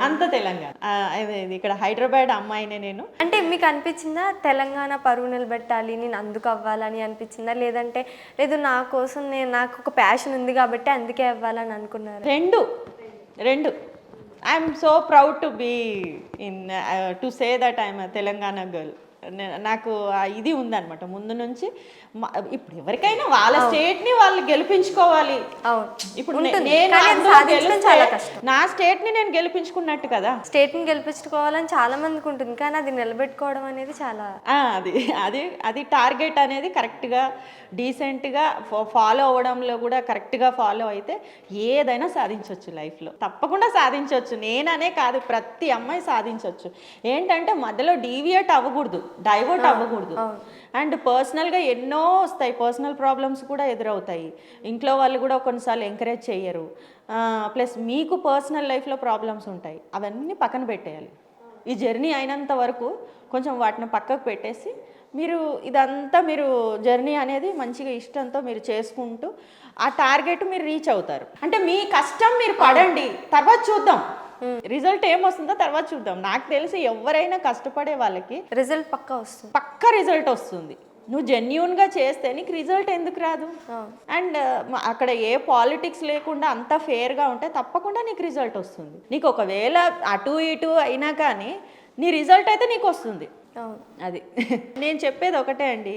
ఇక్కడ హైదరాబాద్ అమ్మాయినే నేను. అంటే మీకు అనిపించిందా తెలంగాణ పరువు నిలబెట్టాలి, నేను అందుకు అవ్వాలని అనిపించిందా? లేదంటే లేదు నా కోసం నాకు ఒక ప్యాషన్ ఉంది కాబట్టి అందుకే అవ్వాలని అనుకున్నారు? రెండు I'm so proud to be to say that I'm Telangana girl. నాకు ఇది ఉందన్నమాట ముందు నుంచి. ఇప్పుడు ఎవరికైనా వాళ్ళ స్టేట్ని వాళ్ళు గెలిపించుకోవాలి. ఇప్పుడు నా స్టేట్ని నేను గెలిపించుకున్నట్టు కదా. స్టేట్ని గెలిపించుకోవాలని చాలా మందికి ఉంటుంది, కానీ అది నిలబెట్టుకోవడం అనేది చాలా అది టార్గెట్ అనేది కరెక్ట్గా డీసెంట్గా ఫాలో అవ్వడంలో కూడా కరెక్ట్గా ఫాలో అయితే ఏదైనా సాధించవచ్చు లైఫ్లో, తప్పకుండా సాధించవచ్చు. నేననే కాదు, ప్రతి అమ్మాయి సాధించవచ్చు. ఏంటంటే మధ్యలో డైవర్ట్ అవ్వకూడదు. అండ్ పర్సనల్గా ఎన్నో వస్తాయి, పర్సనల్ ప్రాబ్లమ్స్ కూడా ఎదురవుతాయి. ఇంట్లో వాళ్ళు కూడా కొన్నిసార్లు ఎంకరేజ్ చేయరు, ప్లస్ మీకు పర్సనల్ లైఫ్లో ప్రాబ్లమ్స్ ఉంటాయి. అవన్నీ పక్కన పెట్టేయాలి. ఈ జర్నీ అయినంత వరకు కొంచెం వాటిని పక్కకు పెట్టేసి మీరు జర్నీ అనేది మంచిగా ఇష్టంతో మీరు చేసుకుంటూ ఆ టార్గెట్ మీరు రీచ్ అవుతారు. అంటే మీ కష్టం మీరు పడండి, తర్వాత చూద్దాం రిజల్ట్ ఏమొస్తుందో తర్వాత చూద్దాం. నాకు తెలిసి ఎవరైనా కష్టపడే వాళ్ళకి రిజల్ట్ పక్కా రిజల్ట్ వస్తుంది. నువ్వు జెన్యూన్గా చేస్తే నీకు రిజల్ట్ ఎందుకు రాదు? అండ్ అక్కడ ఏ పాలిటిక్స్ లేకుండా అంతా ఫేర్గా ఉంటే తప్పకుండా నీకు రిజల్ట్ వస్తుంది. నీకు ఒకవేళ అటు ఇటు అయినా కానీ నీ రిజల్ట్ అయితే నీకు వస్తుంది. అది నేను చెప్పేది ఒకటే అండి,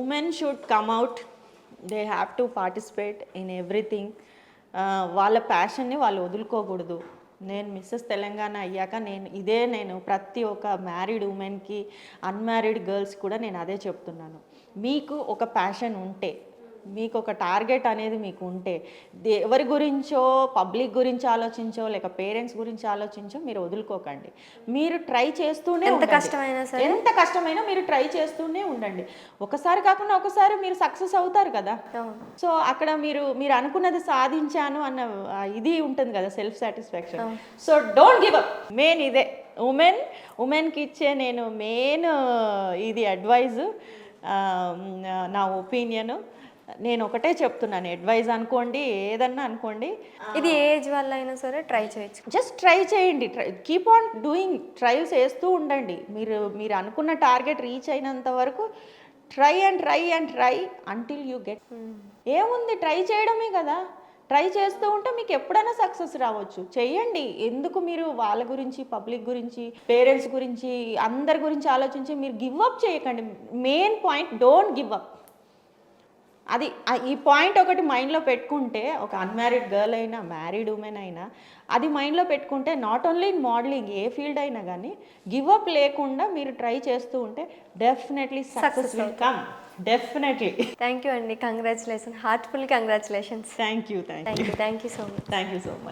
women should come out, they have to participate in everything. వాళ్ళ ప్యాషన్ని వాళ్ళు వదులుకోకూడదు. నేను మిస్సెస్ తెలంగాణ అయ్యాక నేను ప్రతి ఒక్క మ్యారీడ్ ఉమెన్కి, అన్మ్యారీడ్ గర్ల్స్ కూడా నేను అదే చెప్తున్నాను. మీకు ఒక ప్యాషన్ ఉంటే, మీకు ఒక టార్గెట్ అనేది మీకు ఉంటే, ఎవరి గురించో పబ్లిక్ గురించి ఆలోచించో లేక పేరెంట్స్ గురించి ఆలోచించో మీరు వదులుకోకండి. మీరు ట్రై చేస్తూనే ఎంత కష్టమైనా మీరు ట్రై చేస్తూనే ఉండండి. ఒకసారి కాకుండా ఒకసారి మీరు సక్సెస్ అవుతారు కదా. సో అక్కడ మీరు అనుకున్నది సాధించాను అన్న ఇది ఉంటుంది కదా, self satisfaction. So don't give up. Main ఇదే ఉమెన్కి ఇచ్చే నేను మెయిన్ ఇది అడ్వైజు, నా ఒపీనియన్. నేను ఒకటే చెప్తున్నాను, అడ్వైజ్ అనుకోండి, ఏదన్నా అనుకోండి, ఇది ఏ ఏజ్ వల్ల అయినా సరే ట్రై చేయొచ్చు. జస్ట్ ట్రై చేయండి, కీప్ ఆన్ డూయింగ్, ట్రయల్స్ వేస్తూ ఉండండి. మీరు అనుకున్న టార్గెట్ రీచ్ అయినంత వరకు ట్రై అంటిల్ యూ గెట్. ఏముంది, ట్రై చేయడమే కదా. ట్రై చేస్తూ ఉంటే మీకు ఎప్పుడైనా సక్సెస్ రావచ్చు. చెయ్యండి. ఎందుకు మీరు వాళ్ళ గురించి, పబ్లిక్ గురించి, పేరెంట్స్ గురించి, అందరి గురించి ఆలోచించి మీరు గివ్ అప్ చేయకండి. Main point, don't give up. అది ఈ పాయింట్ ఒకటి మైండ్లో పెట్టుకుంటే, ఒక అన్మ్యారీడ్ గర్ల్ అయినా మ్యారీడ్ ఉమెన్ అయినా అది మైండ్లో పెట్టుకుంటే, నాట్ ఓన్లీ ఇన్ మోడలింగ్, ఏ ఫీల్డ్ అయినా కానీ గివ్ అప్ లేకుండా మీరు ట్రై చేస్తూ ఉంటే definitely success will come, definitely. Thank you అండి, congratulation, heartful congratulations. Thank you thank you so much. Thank you so much.